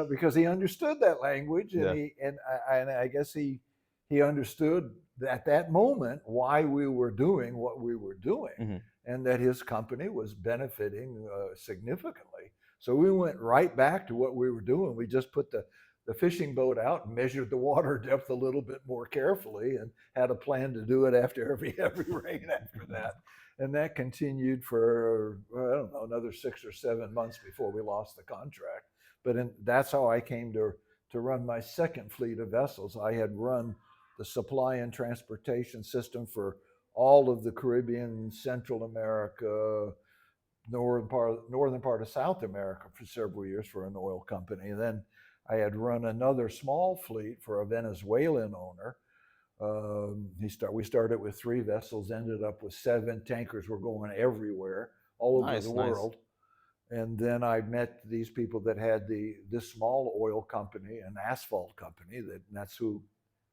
because he understood that language, and I guess he understood at that moment why we were doing what we were doing, and that his company was benefiting significantly. So we went right back to what we were doing. We just put the fishing boat out and measured the water depth a little bit more carefully, and had a plan to do it after every rain after that. And that continued for, I don't know, another 6 or 7 months before we lost the contract. But that's how I came to run my second fleet of vessels. I had run the supply and transportation system for all of the Caribbean, Central America, northern part of South America for several years for an oil company. And then I had run another small fleet for a Venezuelan owner. We started with 3 vessels, ended up with 7 tankers. Were going everywhere, all over the world. And then I met these people that had this small oil company, an asphalt company, that's who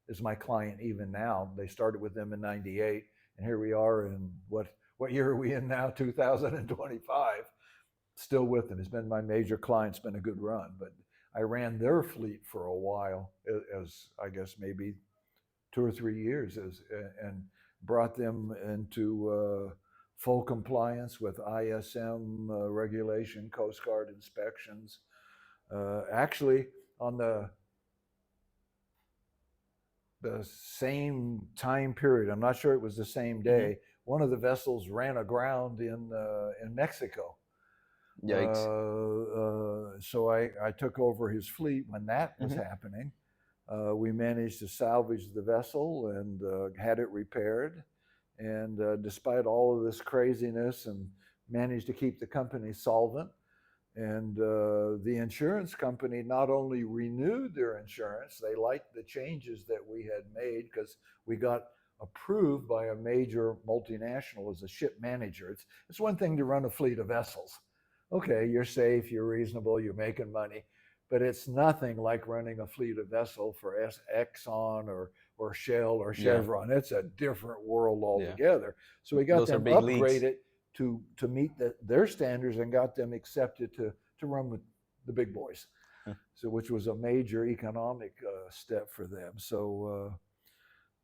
is my client even now. They started with them in '98, and here we are in what year are we in now? 2025. Still with them. He's been my major client. It's been a good run. But I ran their fleet for a while, as I guess maybe 2 or 3 years, and brought them into full compliance with ISM regulation, Coast Guard inspections. Actually, on the same time period, I'm not sure it was the same day, one of the vessels ran aground in Mexico. Yikes. So I took over his fleet when that was happening. We managed to salvage the vessel and had it repaired. And despite all of this craziness, and managed to keep the company solvent. And the insurance company not only renewed their insurance, they liked the changes that we had made because we got approved by a major multinational as a ship manager. It's one thing to run a fleet of vessels. Okay, you're safe, you're reasonable, you're making money, but it's nothing like running a fleet of vessel for Exxon or Shell or Yeah. Chevron. It's a different world Yeah. altogether. So we got Those are them big leagues. upgraded to meet their standards and got them accepted to run with the big boys. So which was a major economic step for them. So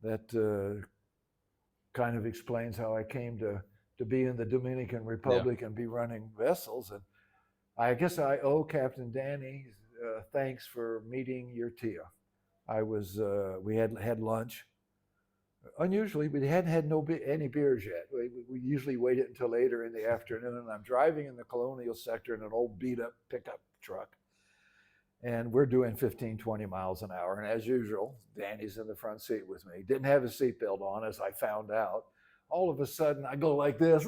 that kind of explains how I came to be in the Dominican Yeah. Republic and be running vessels. And I guess I owe Captain Danny thanks for meeting your Tia. I was we had lunch. Unusually, we hadn't had any beers yet. We usually wait it until later in the afternoon. I'm driving in the colonial sector in an old beat up pickup truck. And we're doing 15, 20 miles an hour. And as usual, Danny's in the front seat with me. Didn't have his seatbelt on, as I found out. All of a sudden, I go like this,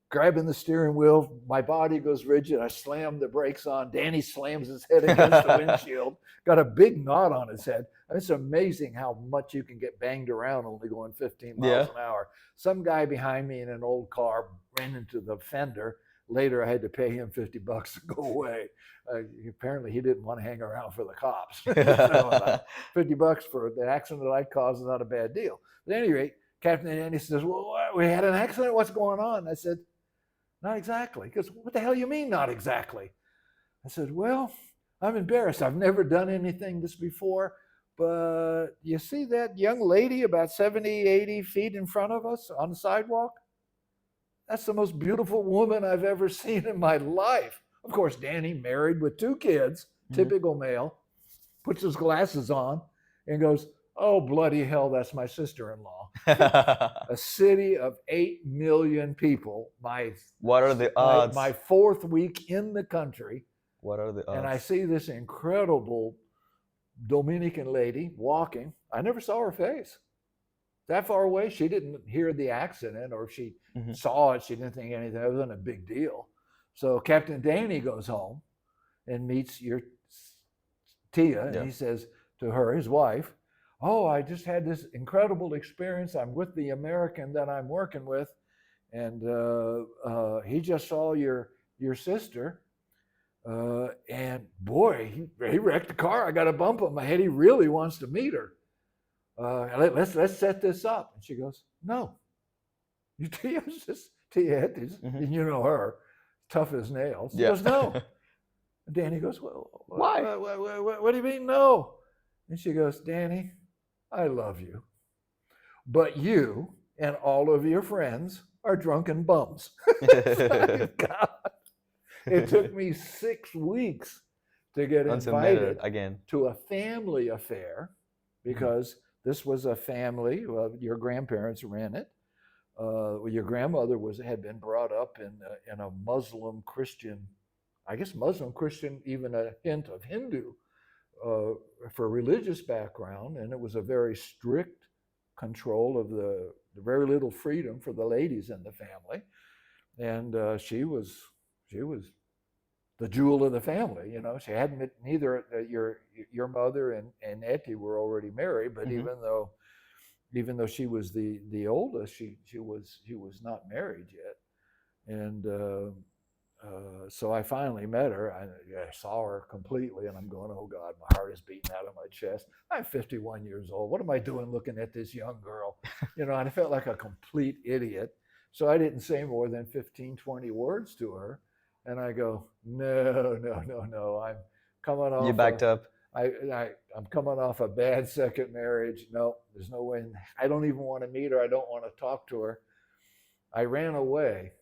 grabbing the steering wheel. My body goes rigid. I slam the brakes on. Danny slams his head against the windshield. Got a big knot on his head. It's amazing how much you can get banged around only going 15 Yeah. miles an hour. Some guy behind me in an old car ran into the fender. Later, I had to pay him $50 to go away. Apparently, he didn't want to hang around for the cops. So, $50 for the accident that I caused is not a bad deal. But at any rate, Captain Andy says, "Well, we had an accident. What's going on?" I said, "Not exactly." He goes, "What the hell you mean, not exactly?" I said, "Well, I'm embarrassed. I've never done anything this before. But you see that young lady about 70, 80 feet in front of us on the sidewalk? That's the most beautiful woman I've ever seen in my life." Of course, Danny, married with 2 kids, Mhm. typical male, puts his glasses on and goes, "Oh, bloody hell, that's my sister in law." A city of 8 million people, What are the my odds? fourth week in the country, What are the and I odds? see this incredible Dominican lady walking. I never saw her face. That far away, she didn't hear the accident, or if she Mhm. saw it, she didn't think anything. It wasn't a big deal. So Captain Danny goes home and meets your Tia, and Yeah. he says to her, his wife, "Oh, I just had this incredible experience. I'm with the American that I'm working with, and he just saw your sister, and boy, he wrecked the car. I got a bump on my head. He really wants to meet her. Let's set this up." And she goes, "No, you Tia's just Tia, Mhm. and you know her, tough as nails." She Yeah. goes, "No." And Danny goes, "Well, Why? what do you mean no?" And she goes, "Danny, I love you, but you and all of your friends are drunken bums." God, it took me 6 weeks to get Until met her invited again. to a family affair, Mhm. because this was a family. Your grandparents ran it. Your grandmother had been brought up in a Muslim Christian, I guess Muslim Christian, even a hint of Hindu, uh, for religious background, and it was a very strict control of the very little freedom for the ladies in the family. And she was the jewel of the family. She hadn't been, neither your mother and Etty were already married, but Mhm. even though she was the oldest, she was not married yet. And so I finally met her. I saw her completely, and I'm going, "Oh God, my heart is beating out of my chest. I'm 51 years old. What am I doing looking at this young girl?" And I felt like a complete idiot. So I didn't say more than 15, 20 words to her. And I go, "No, no, no, no. Coming You off a, backed up. I'm coming off a bad second marriage. No, there's no way. I don't even want to meet her. I don't want to talk to her." I ran away.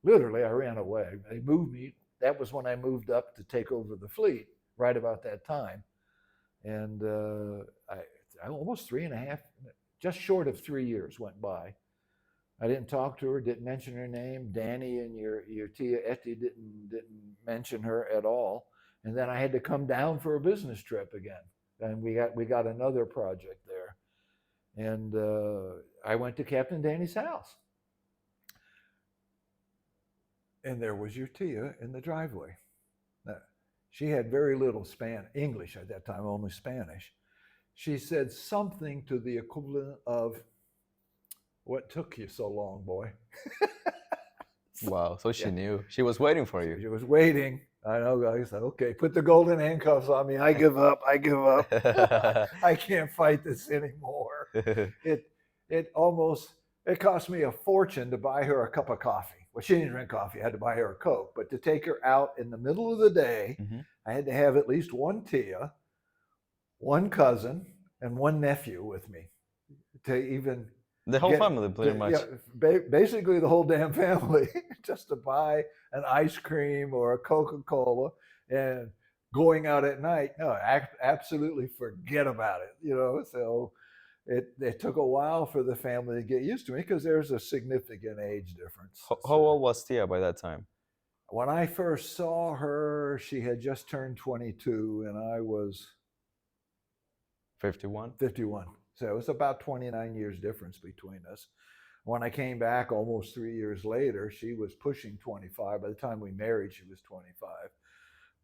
Literally, I ran away. They moved me. That was when I moved up to take over the fleet, right about that time. And I almost 3.5, just short of 3 years went by. I didn't talk to her, didn't mention her name. Danny and your Tia Etty didn't mention her at all. And then I had to come down for a business trip again. And we got another project there. And I went to Captain Danny's house. and there was your Tia in the driveway. Now, she had very little English at that time, only Spanish. She said something to the equivalent of, "What took you so long, boy?" Wow. So she Yeah, knew. She was waiting for you. she was waiting. I know. I said, "Okay, put the golden handcuffs on me. I give up. I give up. I can't fight this anymore." It it almost it cost me a fortune to buy her a cup of coffee. Well, she didn't drink coffee. I had to buy her a Coke. But to take her out in the middle of the day, Mhm. I had to have at least one Tia, one cousin, and one nephew with me to even The whole get family, pretty yeah, much. basically the whole damn family just to buy an ice cream or a Coca-Cola. And going out at night, no, absolutely forget about it, so it took a while for the family to get used to me because there's a significant age difference. How old was Tia by that time? When I first saw her, she had just turned 22 and I was 51. 51. So it was about 29 years difference between us. When I came back almost 3 years later, she was pushing 25. By the time we married, she was 25.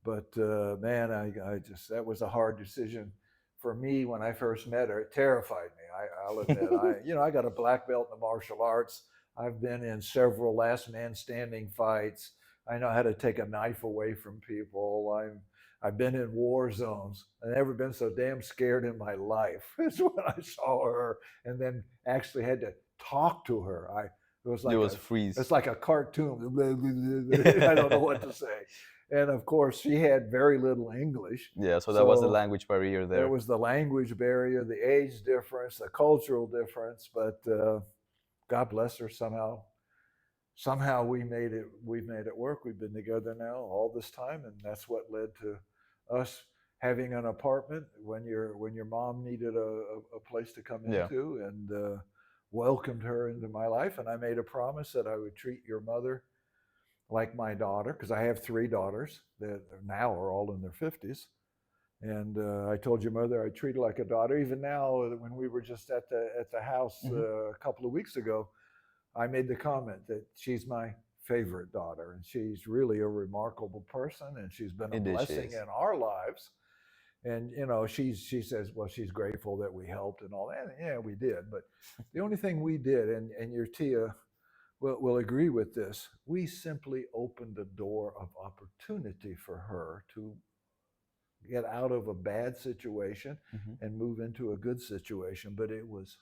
But man, I just, that was a hard decision for me when I first met her. It terrified me. I'll admit, I got a black belt in the martial arts. I've been in several last man standing fights. I know how to take a knife away from people. I've been in war zones. I've never been so damn scared in my life as when I saw her, and then actually had to talk to her. It was It like was a freeze. it's like a cartoon. I don't know what to say. And of course, she had very little English. Yeah, so that was the So language barrier there there. was the language barrier, the age difference, the cultural difference. But God bless her, somehow we've made it work. We've been together now all this time, and that's what led to us having an apartment when your mom needed a place to come Yeah. into, and welcomed her into my life. And I made a promise that I would treat your mother like my daughter, because I have three daughters that now are all in their 50s. And I told your mother I treat her like a daughter. Even now, when we were just at the house Hmm. a couple of weeks ago, I made the comment that she's my favorite daughter, and she's really a remarkable person, and she's been a Indeed, she blessing is. in our lives. And she says, well, she's grateful that we helped and all that. And, yeah, we did. But the only thing we did, and your Tia will agree with this, we simply opened the door of opportunity for her to get out of a bad situation Hmm. and move into a good situation. But it was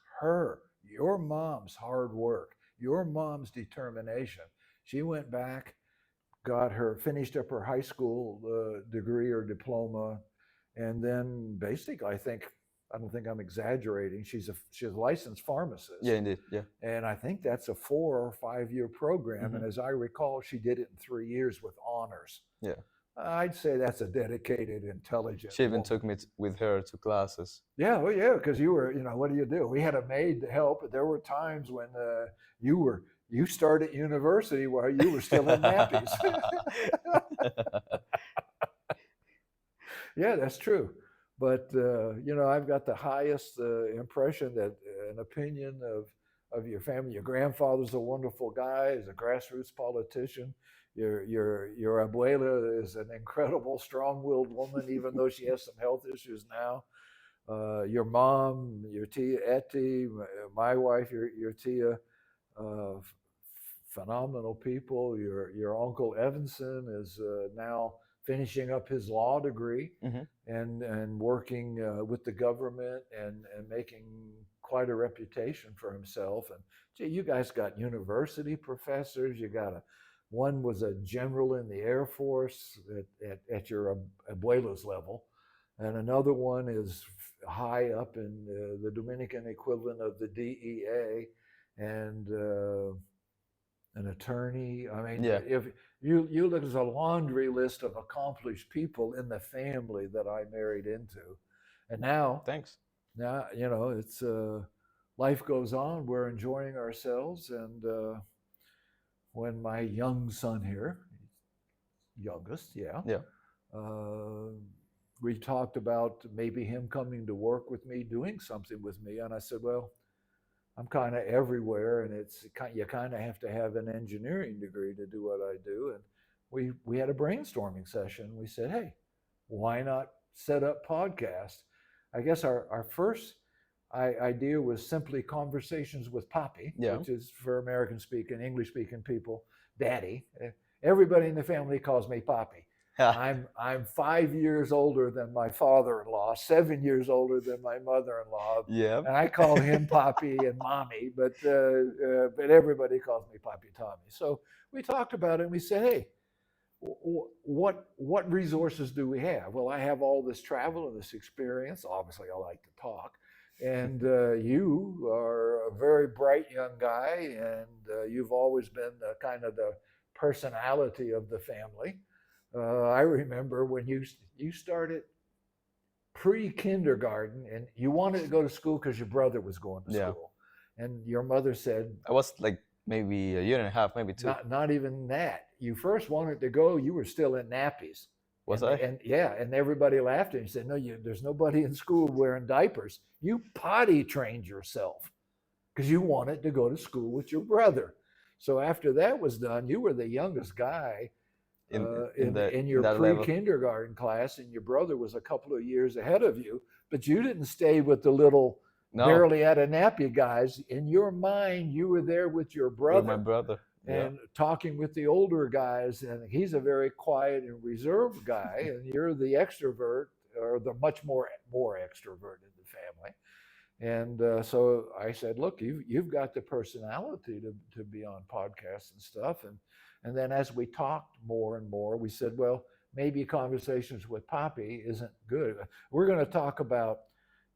your mom's hard work, your mom's determination. She went back, finished up her high school degree or diploma, and then basically, I don't think I'm exaggerating. She's a licensed Yeah, pharmacist, indeed. Yeah. and I think that's a 4 or 5 year program. Hmm. And as I recall, she did it in 3 years with honors. Yeah. I'd say that's a dedicated, intelligent She even woman. took me with her to classes. Yeah, well, yeah, because you were, what do you do? We had a maid to help, but there were times when you started university while you were still in nappies. Yeah, that's true. But I've got the highest impression that an opinion of your family. Your grandfather's a wonderful guy. He's a grassroots politician. Your abuela is an incredible, strong-willed woman, even though she has some health issues now. Your mom, your tia Etty, my wife, your tia, uh, phenomenal people. Your uncle Evanson is now finishing up his law degree Hmm. and working with the government and making quite a reputation for himself. And gee, you guys got university professors. You got one was a general in the Air Force at your abuela's level, and another one is high up in the Dominican equivalent of the DEA, and an attorney. I mean, Yeah. if you look, there's a laundry list of accomplished people in the family that I married into, and Thanks. now it's life goes on. We're enjoying ourselves, and when my young son here, youngest, yeah, Yeah. uh, we talked about maybe him coming to work with me, doing something with me, and I said, well, I'm kind of everywhere, and you kind of have to have an engineering degree to do what I do. And we had a brainstorming session. We said, hey, why not set up podcasts? I guess our first idea was simply conversations with Papi, Yeah. which is for American speaking, English speaking people, Daddy. Everybody in the family calls me Papi. I'm 5 years older than my father-in-law, 7 years older than my mother-in-law, Yeah. and I call him Papi and Mommy, but everybody calls me Papi Tommy. So we talked about it, and we said, hey, what resources do we have? Well, I have all this travel and this experience. Obviously, I like to talk, and you are a very bright young guy, and you've always been kind of the personality of the family. I remember when you started pre-kindergarten, and you wanted to go to school because your brother was going to Yeah. school, and your mother said, I was like maybe a year and a half, maybe two. not even that. You first wanted to go. You were still in nappies. Was and, I? And yeah, and everybody laughed at you and said, no, there's nobody in school wearing diapers. You potty trained yourself because you wanted to go to school with your brother. So after that was done, you were the youngest guy in your that level. pre-kindergarten class, and your brother was a couple of years ahead of you. But you didn't stay with the little No, barely out of nappy guys. In your mind, you were there with your brother. with my brother. Yeah. And talking with the older guys, and he's a very quiet and reserved guy, and you're the extrovert, or the much more extrovert in the family. And so I said, look, you've got the personality to be on podcasts and stuff. And then as we talked more and more, we said, well, maybe conversations with Papi isn't good. We're going to talk about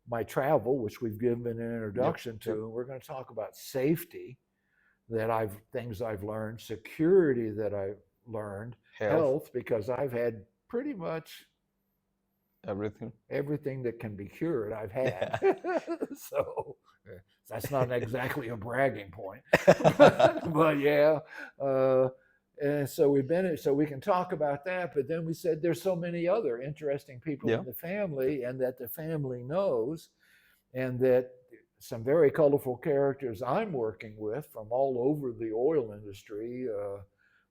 my travel, which we've given an introduction to, and we're going to talk about safety, things I've learned, security that I've learned, health, because I've had pretty much everything that can be cured I've had. So that's not exactly a bragging point, but yeah. And so we can talk about that. But then we said there's so many other interesting people in the family, and that the family knows, and that some very colorful characters I'm working with from all over the oil industry.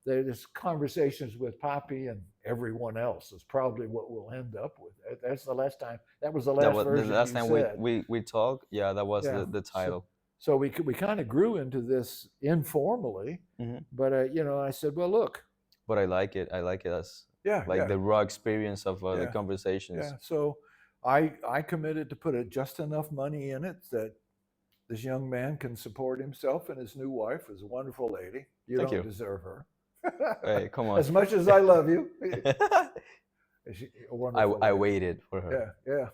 There's conversations with Papi and everyone else is probably what we'll end up with. That's the last time. That was the last version. The last you time said. we talked. Yeah, that was the title. So we kind of grew into this informally, but I said, well, look. But I like it. I like it as the raw experience of the conversations. Yeah. So I committed to put just enough money in it that this young man can support himself and his new wife, who's a wonderful lady. You don't deserve her. Hey, come on. As much as I love you. I waited for her. Yeah.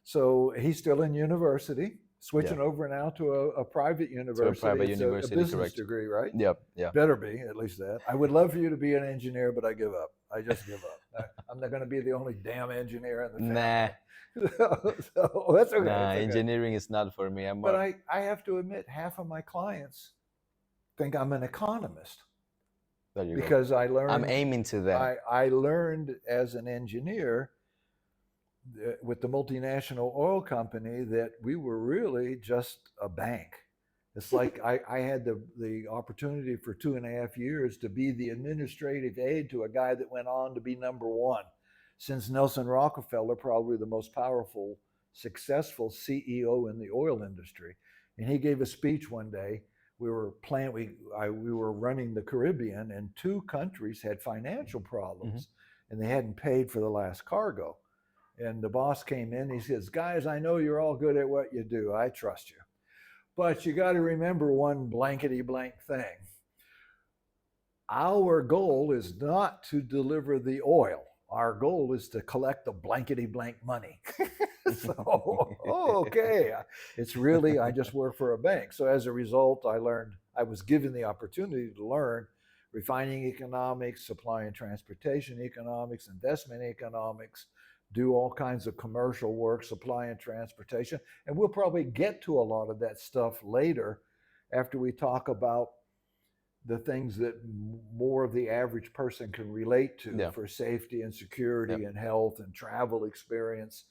So he's still in university, switching over now to a private university. To a private university, a business correct. degree, right? Yep. Yeah. Better be, at least that. I would love for you to be an engineer, but I give up. I just give up. I'm not going to be the only damn engineer in the family. Nah. So that's okay. Nah, engineering is not for me. But I have to admit, half of my clients think I'm an economist. Because I learned. I'm aiming to that. I learned as an engineer with the multinational oil company that we were really just a bank. It's like I had the opportunity for 2.5 years to be the administrative aide to a guy that went on to be number one. Since Nelson Rockefeller, probably the most powerful, successful CEO in the oil industry. And he gave a speech one day. We were running the Caribbean, and 2 countries had financial problems, and they hadn't paid for the last cargo. And the boss came in, he says, guys, I know you're all good at what you do. I trust you. But you got to remember one blankety blank thing. Our goal is not to deliver the oil. Our goal is to collect the blankety blank money. So, okay. It's really, I just work for a bank. So as a result, I was given the opportunity to learn refining economics, supply and transportation economics, investment economics, do all kinds of commercial work, supply and transportation. And we'll probably get to a lot of that stuff later after we talk about the things that more of the average person can relate to for safety and security and health and travel experience.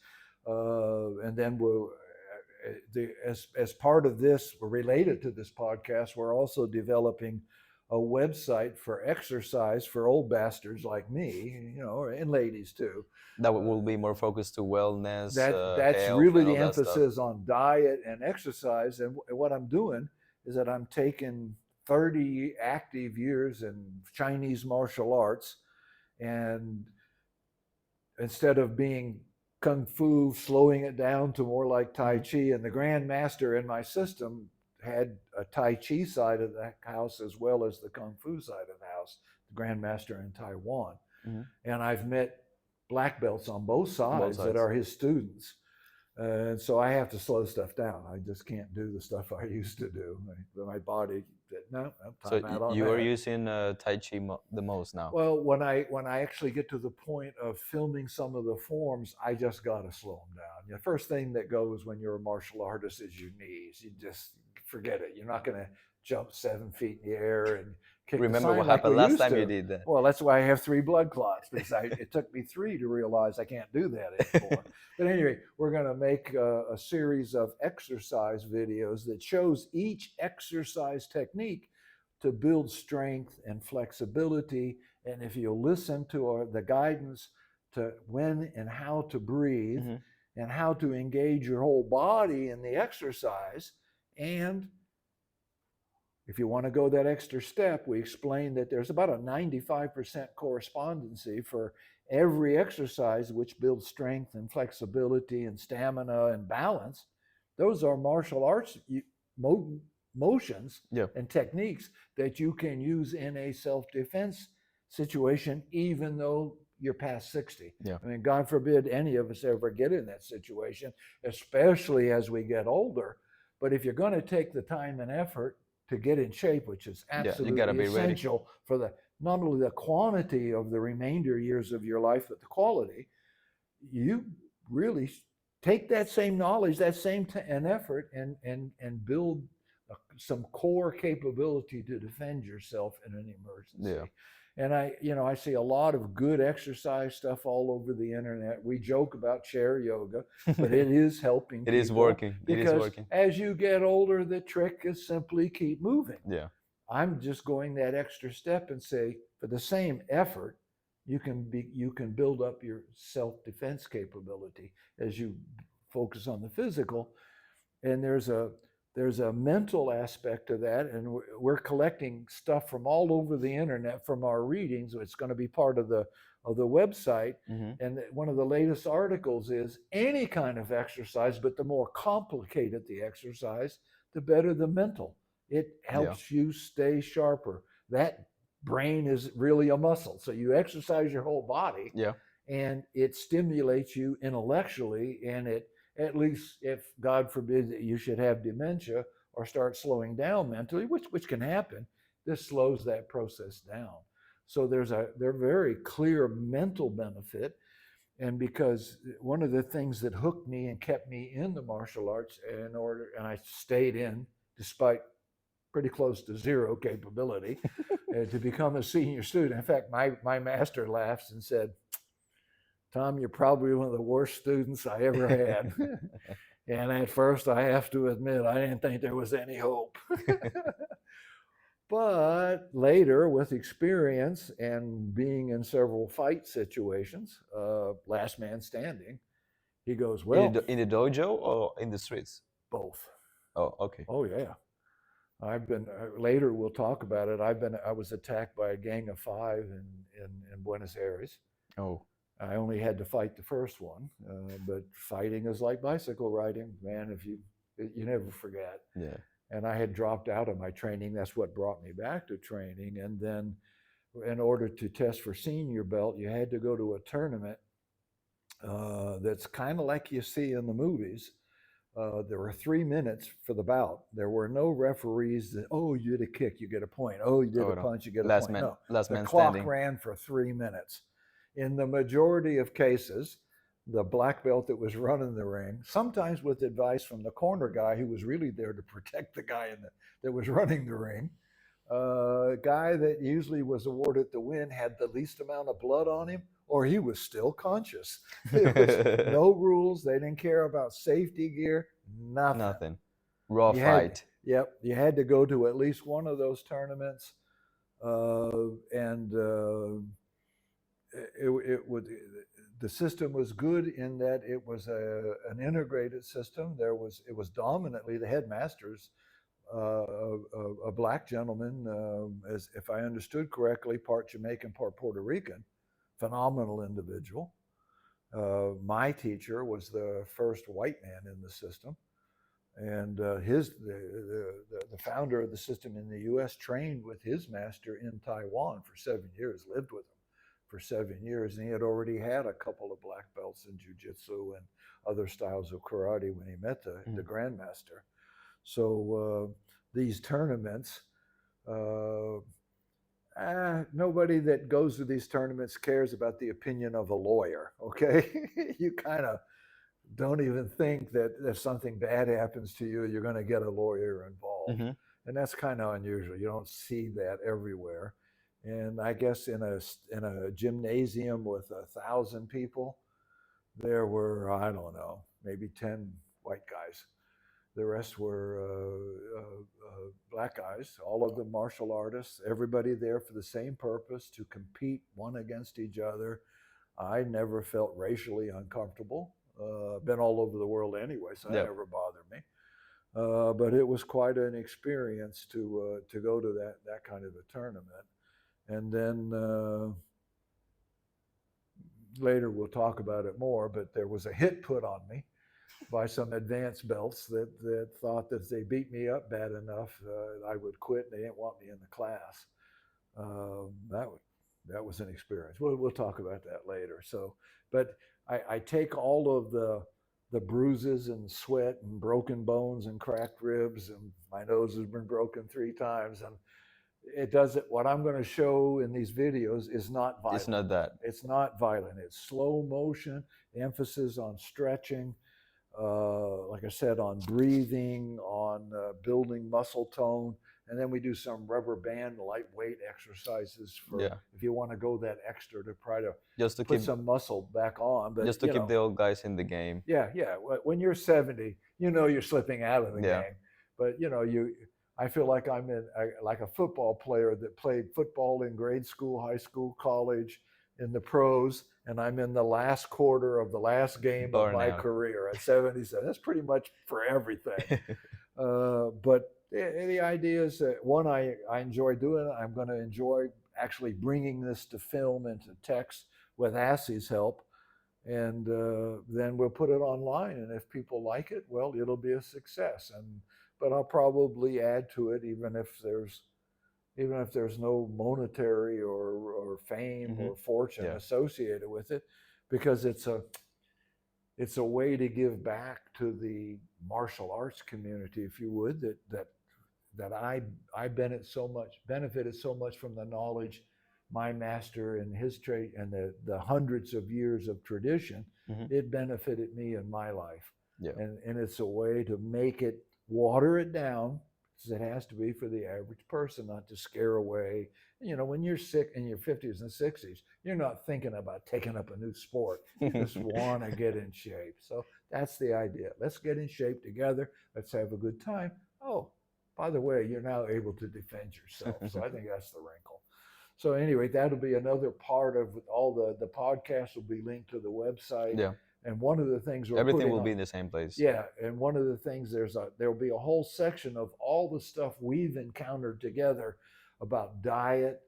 And then as part of this, related to this podcast, we're also developing a website for exercise for old bastards like me, and ladies too. That will Uh, be more focused to wellness, that's health, really and the all that stuff. emphasis on diet and exercise. And what I'm doing is that I'm taking 30 active years in Chinese martial arts, and instead of being kung fu, slowing it down to more like Tai Hmm. Chi. And the Grand Master in my system had a Tai Chi side of the house as well as the Kung Fu side of the house, the Grand Master in Taiwan. Hmm. And I've met black belts on both Both sides that sides. are his students. And so I have to slow stuff down. I just can't do the stuff I used to do. My body said, no, So time out on you are that. using Tai Chi the most now. Well, when I actually get to the point of filming some of the forms, I just got to slow them down. The first thing that goes when you're a martial artist is your knees. You just forget it. You're not going to jump 7 feet in the air and kick the Remember sign what like happened we last used time you to. did that? Well, that's why I have 3 blood clots, because it took me 3 to realize I can't do that anymore. But anyway, we're going to make a series of exercise videos that shows each exercise technique to build strength and flexibility. And if you listen to the guidance to when and how to breathe Hmm. and how to engage your whole body in the exercise, and if you want to go that extra step, we explained that there's about a 95% correspondency for every exercise which builds strength and flexibility and stamina and balance. Those are martial arts motions Yeah. and techniques that you can use in a self defense situation, even though you're past 60. Yeah. I mean, God forbid any of us ever get in that situation, especially as we get older. But if you're going to take the time and effort to get in shape, which is Yeah. You gotta absolutely be ready. essential for the not only the quantity of the remainder years of your life, but the quality, you really take that same knowledge, that same and effort, and build some core capability to defend yourself in an Yeah. emergency. And I see a lot of good exercise stuff all over the internet. We joke about chair yoga, but it is helping It is people working. It is because working. as you get older, the trick is simply keep moving. Yeah. I'm just going that extra step and say, for the same effort, you can build up your self-defense capability as you focus on the physical. And there's a mental aspect to that, and we're collecting stuff from all over the internet from our readings. It's going to be part of the website. Hmm. And one of the latest articles is any kind of exercise, but the more complicated the exercise, the better the mental. It Yeah. helps you stay sharper. That brain is really a muscle. So you exercise your whole body, Yeah. and it stimulates you intellectually, and it, at least if God forbid that you should have dementia or start slowing down mentally, which can happen, this slows that process down. So there's very clear mental benefit. And because one of the things that hooked me and kept me in the martial arts, and I stayed in despite pretty close to zero capability, to become a senior student. In fact, my master laughs and said, Tom, you're probably one of the worst students I ever had. And at first, I have to admit, I didn't think there was any hope. But later, with experience and being in several fight situations, last man standing, he goes, well, In the dojo or in the streets? both. Oh, okay. Oh, yeah. I've been, later we'll talk about it. I was attacked by a gang of 5 in Buenos Aires. Oh, I only had to fight the first one, but fighting is like bicycle riding, man. If you never forget. yeah. And I had dropped out of my training. That's what brought me back to training. And then, in order to test for senior belt, you had to go to a tournament that's kind of like you see in the movies. There were 3 minutes for the bout. There were no referees that, oh, you did a kick, you get a point. Oh, you did Oh a no. punch, you get a point. No, Last the man clock standing. ran for 3 minutes. In the majority of cases, the black belt that was running the ring, sometimes with advice from the corner guy who was really there to protect the guy that was running the ring, guy that usually was awarded the win had the least amount of blood on him, or he was still conscious. There was no rules. They didn't care about safety gear. Nothing. Nothing. Raw You had, fight. yep, you had to go to at least one of those tournaments, and it would. The system was good in that it was an integrated system. It was dominantly the headmasters, a black gentleman, as if I understood correctly, part Jamaican, part Puerto Rican, phenomenal individual. My teacher was the first white man in the system, and the founder of the system in the U.S. trained with his master in Taiwan for 7 years, lived with him for 7 years, and he had already had a couple of black belts in jiu-jitsu and other styles of karate when he met the Mm. grandmaster. So these tournaments, uh, nobody that goes to these tournaments cares about the opinion of a lawyer. Okay, you kind of don't even think that if something bad happens to you, you're going to get a lawyer involved. Mhm. And that's kind of unusual. You don't see that everywhere. And I guess in a gymnasium with 1,000 people, there were, I don't know, maybe 10 white guys. The rest were black guys, all of them martial artists, everybody there for the same purpose, to compete one against each other. I never felt racially uncomfortable. Been all over the world anyway, so that Yep. never bothered me. But it was quite an experience to go to that kind of a tournament. And then later we'll talk about it more. But there was a hit put on me by some advanced belts that thought that if they beat me up bad enough, I would quit. And they didn't want me in the class. That was an experience. We'll talk about that later. So, but I take all of the bruises and sweat and broken bones and cracked ribs, and my nose has been broken 3 times, and it doesn't. What I'm going to show in these videos is not It's violent. not that. It's not violent. It's slow motion, emphasis on stretching, like I said, on breathing, on building muscle tone. And then we do some rubber band lightweight exercises for Yeah. if you want to go that extra to try to Just to put keep some muscle back on. But, just to keep the old guys in the game. yeah, yeah. When you're 70, you know you're slipping out of the Yeah. game. But, I feel like like a football player that played football in grade school, high school, college, in the pros, and I'm in the last quarter of the last game of my Burnout. career at 77. That's pretty much for everything. But the idea is that one, I enjoy doing it. I'm going to enjoy actually bringing this to film and to text with Assie's help. And then we'll put it online. And if people like it, well, it'll be a success. But I'll probably add to it, even if there's no monetary or fame Mhm. or fortune Yeah. associated with it, because it's a way to give back to the martial arts community, if you would, that I benefited so much from the knowledge my master and his trade and the hundreds of years of tradition. Mhm. It benefited me in my life. Yeah. And it's a way to make it, water it down, as it has to be for the average person, not to scare away. When you're sick in your 50s and 60s, you're not thinking about taking up a new sport. You just want to get in shape. So that's the idea. Let's get in shape together. Let's have a good time. Oh, by the way, you're now able to defend yourself. So I think that's the wrinkle. So anyway, that'll be another part of all the podcasts will be linked to the website. Yeah. And one of the things we're Everything putting will on, be in the same place. yeah, and one of the things there'll be a whole section of all the stuff we've encountered together about diet,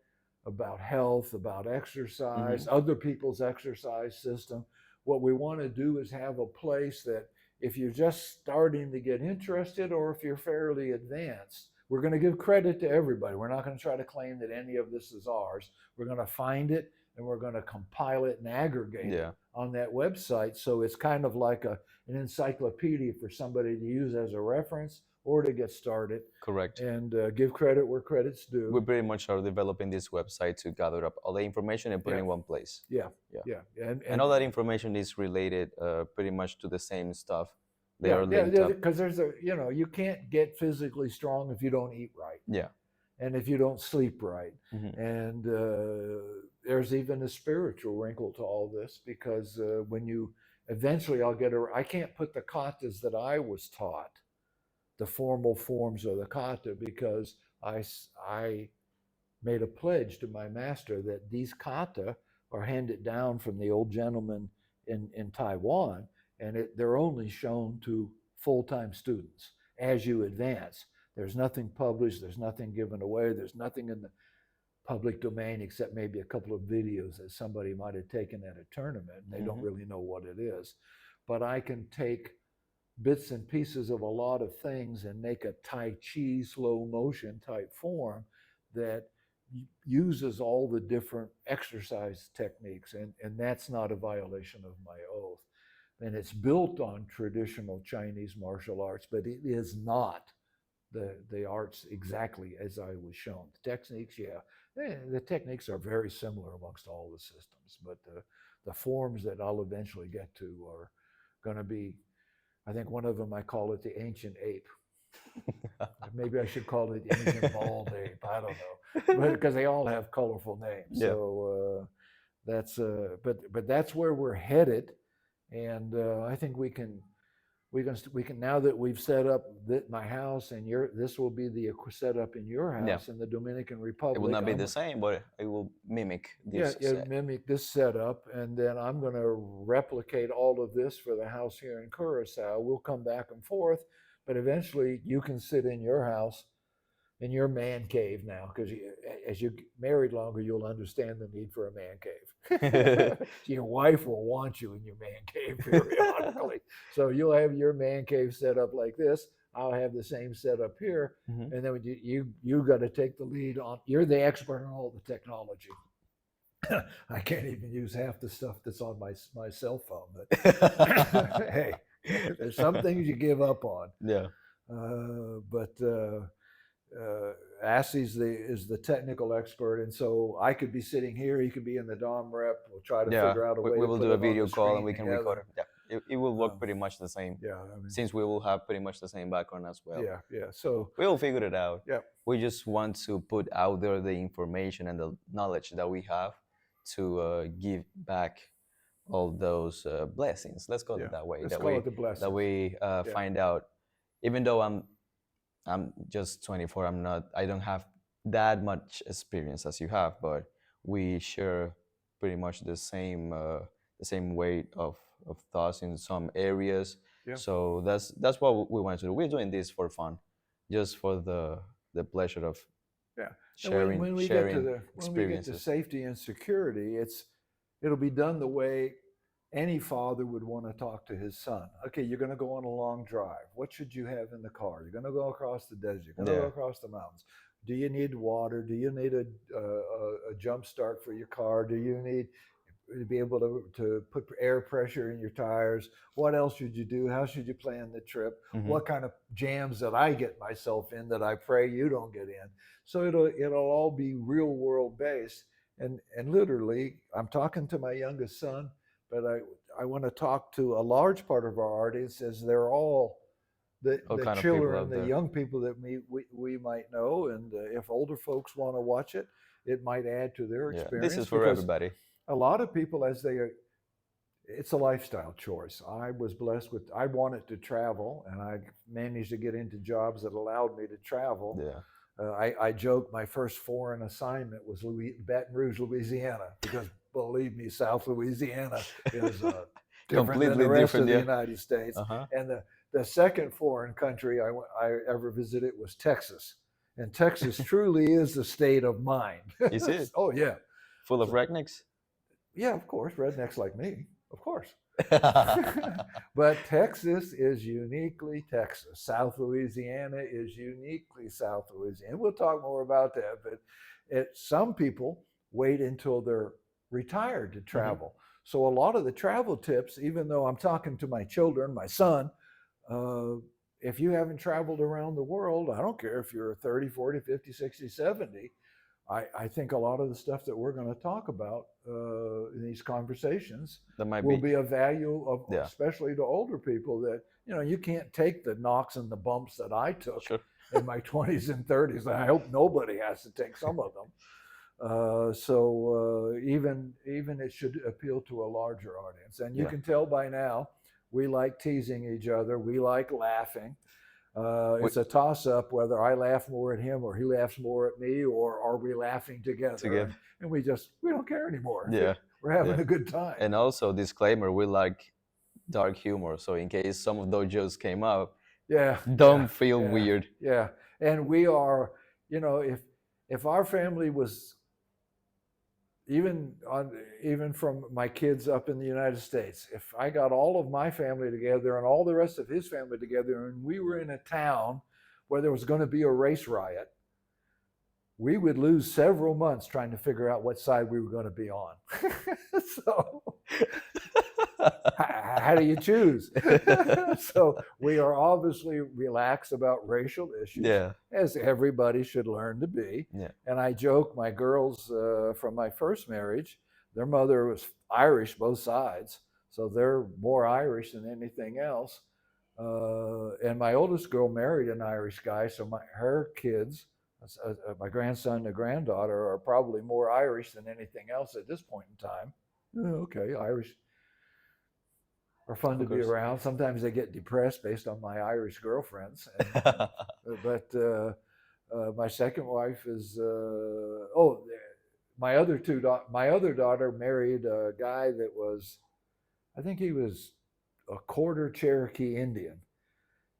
about health, about exercise, other people's exercise system. What we want to do is have a place that if you're just starting to get interested or if you're fairly advanced, we're going to give credit to everybody. We're not going to try to claim that any of this is ours. We're going to find it and we're going to compile it and aggregate it on that website. So it's kind of like an encyclopedia for somebody to use as a reference or to get started. Correct. And give credit where credit's due. We pretty much are developing this website to gather up all the information and put it Yeah. in one place. Yeah, Yeah. yeah, And all that information is related pretty much to the same stuff. They yeah, are linked up. because there's you can't get physically strong if you don't eat right. Yeah. And if you don't sleep right. Mhm. And there's even a spiritual wrinkle to all this, because when you eventually I can't put the katas that I was taught, the formal forms of the kata, because I made a pledge to my master that these kata are handed down from the old gentleman in Taiwan, and they're only shown to full-time students as you advance. There's nothing published, there's nothing given away, there's nothing in the public domain except maybe a couple of videos that somebody might have taken at a tournament. They don't really know what it is. But I can take bits and pieces of a lot of things and make a Tai Chi slow motion type form that uses all the different exercise techniques. And that's not a violation of my oath. And it's built on traditional Chinese martial arts, but it is not the arts exactly as I was shown. The techniques, yeah, the techniques are very similar amongst all the systems, but the forms that I'll eventually get to are going to be, I think one of them, I call it the ancient ape. Maybe I should call it the ancient bald ape. I don't know, but because they all have colorful names. Yeah. So but that's where we're headed, and I think we can now that we've set up my house and this will be the setup in your Yeah. house in the Dominican It will Republic. not be the same, but it will mimic Yeah, this it set. mimic this setup, and then I'm going to replicate all of this for the house here in Curacao. We'll come back and forth, but eventually you can sit in your house in your man cave now, because as you get married longer, you'll understand the need for a man cave. Your wife will want you in your man cave periodically. So you'll have your man cave set up like this. I'll have the same setup here. Mhm. And then you got to take the lead on. You're the expert on all the technology. I can't even use half the stuff that's on my cell phone. But hey, there's some things you give up on. Yeah. But Assie's is the technical expert, and so I could be sitting here, he could be in the Dom rep. We'll try to Yeah. figure out a way We to will put do a it on video the call and screen we can record it. together. Yeah. It will work pretty much the same. Yeah, I mean, Since we will have pretty much the same background as well. yeah. So We will figure it out. yeah, We just want to put out there the information and the knowledge that we have to give back all those blessings. Let's call yeah. it that way. Let's That call we it the blessings. that we Yeah. find out. Even though I'm just 24, I don't have that much experience as you have, but we share pretty much the same weight of thoughts in some areas. Yeah. So that's what we want to do. We're doing this for fun, just for the pleasure of Yeah. And sharing when we get to sharing when we get to experiences. safety and security, it'll be done the way any father would want to talk to his son. Okay, you're going to go on a long drive. What should you have in the car? You're going to go across the desert. You're going to go Yeah. across the mountains. Do you need water? Do you need a jump start for your car? Do you need to be able to put air pressure in your tires? What else should you do? How should you plan the trip? Mhm. What kind of jams that I get myself in that I pray you don't get in? So it'll all be real world based. And literally, I'm talking to my youngest son, but I want to talk to a large part of our audience as they're all All the kind of people children, out the there. young people that we might know, and if older folks want to watch it, it might add to their Yeah. experience. This is for because everybody. a lot of people, it's a lifestyle choice. I was blessed with, I wanted to travel, and I managed to get into jobs that allowed me to travel. Yeah. I joke my first foreign assignment was Baton Rouge, Louisiana, because believe me, South Louisiana is different than Completely the rest different, of the yeah. United States. Uh-huh. And the second foreign country I ever visited was Texas. And Texas truly is a state of mind. Is it? Oh, yeah. Full of So- rednecks? Yeah, of course. Rednecks like me, of course. But Texas is uniquely Texas. South Louisiana is uniquely South Louisiana. We'll talk more about that. But some people wait until they're retired to travel. So a lot of the travel tips, even though I'm talking to my children, my son, if you haven't traveled around the world, I don't care if you're 30, 40, 50, 60, 70, I think a lot of the stuff that we're going to talk about in these conversations That might will be. be of value, Yeah. especially to older people, that you can't take the knocks and the bumps that I took Sure. in my 20s and 30s. I hope nobody has to take some of them. So even it should appeal to a larger audience, and you Yeah. can tell by now we like teasing each other. We like laughing. We, It's a toss up whether I laugh more at him or he laughs more at me, or are we laughing together? together. And we don't care anymore. Yeah. We're having Yeah. a good time. And also disclaimer, we like dark humor. So in case some of those jokes came up, Yeah, yeah, don't feel yeah, weird. yeah. And we are, if our family was even on even from my kids up in the United States, if I got all of my family together and all the rest of his family together, and we were in a town where there was going to be a race riot, we would lose several months trying to figure out what side we were going to be on. So how do you choose? So we are obviously relaxed about racial issues, Yeah. as everybody should learn to be. Yeah. And I joke, my girls from my first marriage, their mother was Irish, both sides, so they're more Irish than anything else. And my oldest girl married an Irish guy, so her kids, my grandson and granddaughter, are probably more Irish than anything else at this point in time. Okay, Irish are fun to Of be course. around. Sometimes they get depressed based on my Irish girlfriends. But my second wife is my my other daughter married a guy that was, I think he was a quarter Cherokee Indian,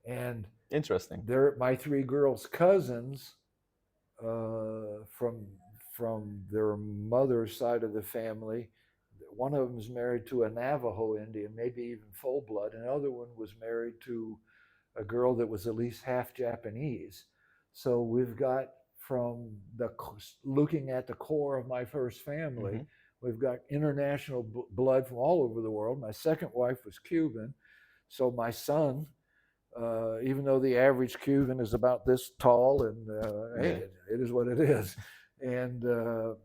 and Interesting. they're my three girls' cousins from their mother's side of the family. One of them is married to a Navajo Indian, maybe even full blood. Another one was married to a girl that was at least half Japanese. So we've got, from the looking at the core of my first family, Mhm. we've got international blood from all over the world. My second wife was Cuban, so my son, even though the average Cuban is about this tall, and hey, Yeah. it is what it is, and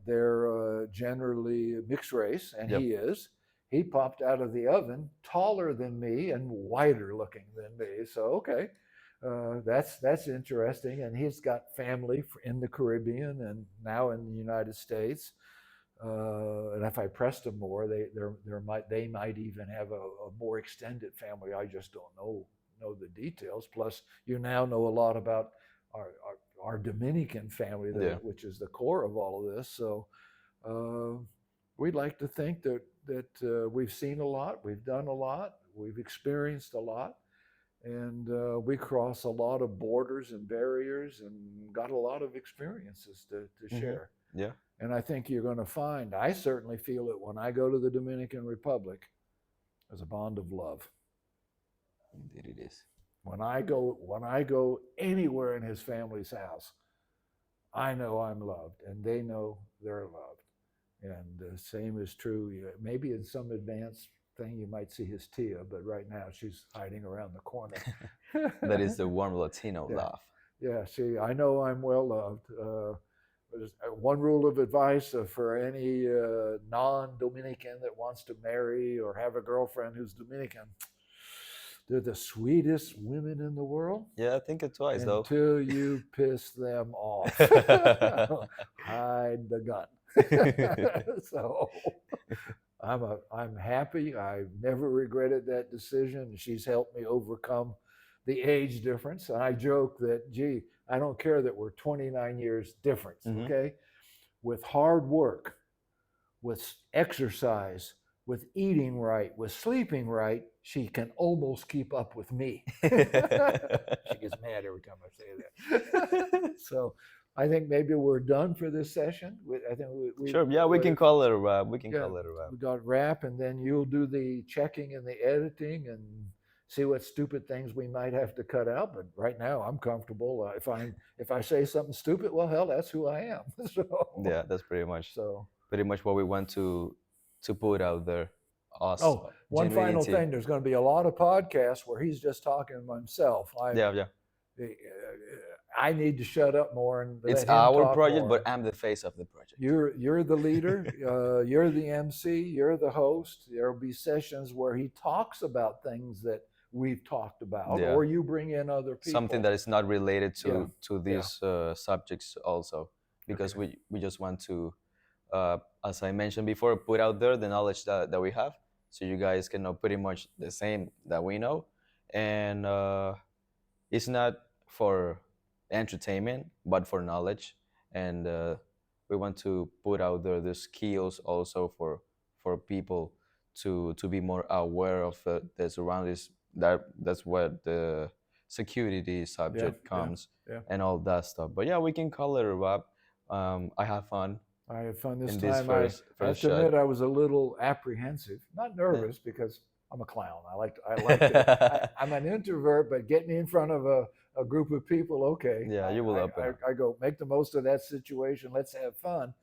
they're generally mixed race, and Yep. he is. He popped out of the oven taller than me and whiter looking than me. So okay, that's interesting. And he's got family in the Caribbean and now in the United States. And if I pressed them more, they might even have a more extended family. I just don't know the details. Plus, you now know a lot about our Dominican family, Yeah. which is the core of all of this. So uh, we'd like to think that we've seen a lot, we've done a lot, we've experienced a lot, and we cross a lot of borders and barriers and got a lot of experiences to Mhm. share. Yeah. And I think you're going to find, I certainly feel it when I go to the Dominican Republic, as a bond of love. Indeed, it is. When I go anywhere in his family's house, I know I'm loved, and they know they're loved. And the same is true. Maybe in some advanced thing you might see his Tia, but right now she's hiding around the corner. That is the warm Latino Yeah, laugh. yeah. See, I know I'm well loved. One rule of advice for any non-Dominican that wants to marry or have a girlfriend who's Dominican: they're the sweetest women in the world Yeah, I think it twice though. until you piss them off. Hide the gun. So I'm happy. I've never regretted that decision. She's helped me overcome the age difference. And I joke that, gee, I don't care that we're 29 years difference, Mhm. okay? With hard work, with exercise, with eating right, with sleeping right, she can almost keep up with me. She gets mad every time I say that. So I think maybe we're done for this session. I think Sure. Yeah, we can call it a wrap. We can yeah, call it a wrap. we got wrap, and then you'll do the checking and the editing and see what stupid things we might have to cut out. But right now, I'm comfortable. If I say something stupid, well, hell, that's who I am. Yeah, that's So pretty much what we want to put out there. Us, oh, one final genuinity. thing. There's going to be a lot of podcasts where he's just talking to himself. Yeah, yeah. I need to shut up more and It's let him our talk project, more. but I'm the face of the project. You're the leader. You're the MC. You're the host. There'll be sessions where he talks about things that we've talked about, Yeah. or you bring in other people. Something that is not related Yeah, to yeah. these subjects also, because Okay. we just want to, as I mentioned before, put out there the knowledge that we have, so you guys can know pretty much the same that we know, and it's not for entertainment but for knowledge, and we want to put out there the skills also for people to be more aware of the surroundings. That's where the security Yeah, subject yeah, comes yeah. and all that stuff. But yeah, we can call it a wrap. I have fun I had fun this in this time. I have first to shot. admit I was a little apprehensive, not Yeah. nervous because I'm a clown. I'm an introvert, but getting in front of a group of people, okay. Yeah, you will open up. I go make the most of that situation. Let's have fun.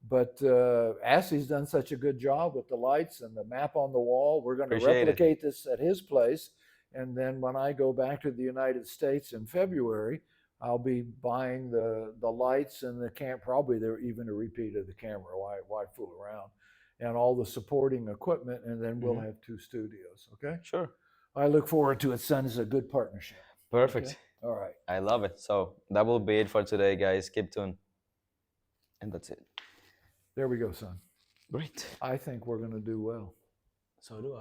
But Assie's done such a good job with the lights and the map on the wall. We're going to Appreciate it. replicate this at his place. And then when I go back to the United States in February, I'll be buying the lights and the camp. Probably there even a repeat of the camera. Why fool around? And all the supporting equipment, and then we'll Hmm. have two studios. Okay. Sure. I look forward to it, son. It's a good partnership. Okay. Perfect. All right. I love it. So that will be it for today, guys. Keep tuned. And that's it. There we go, son. Great. I think we're going to do well. So do I.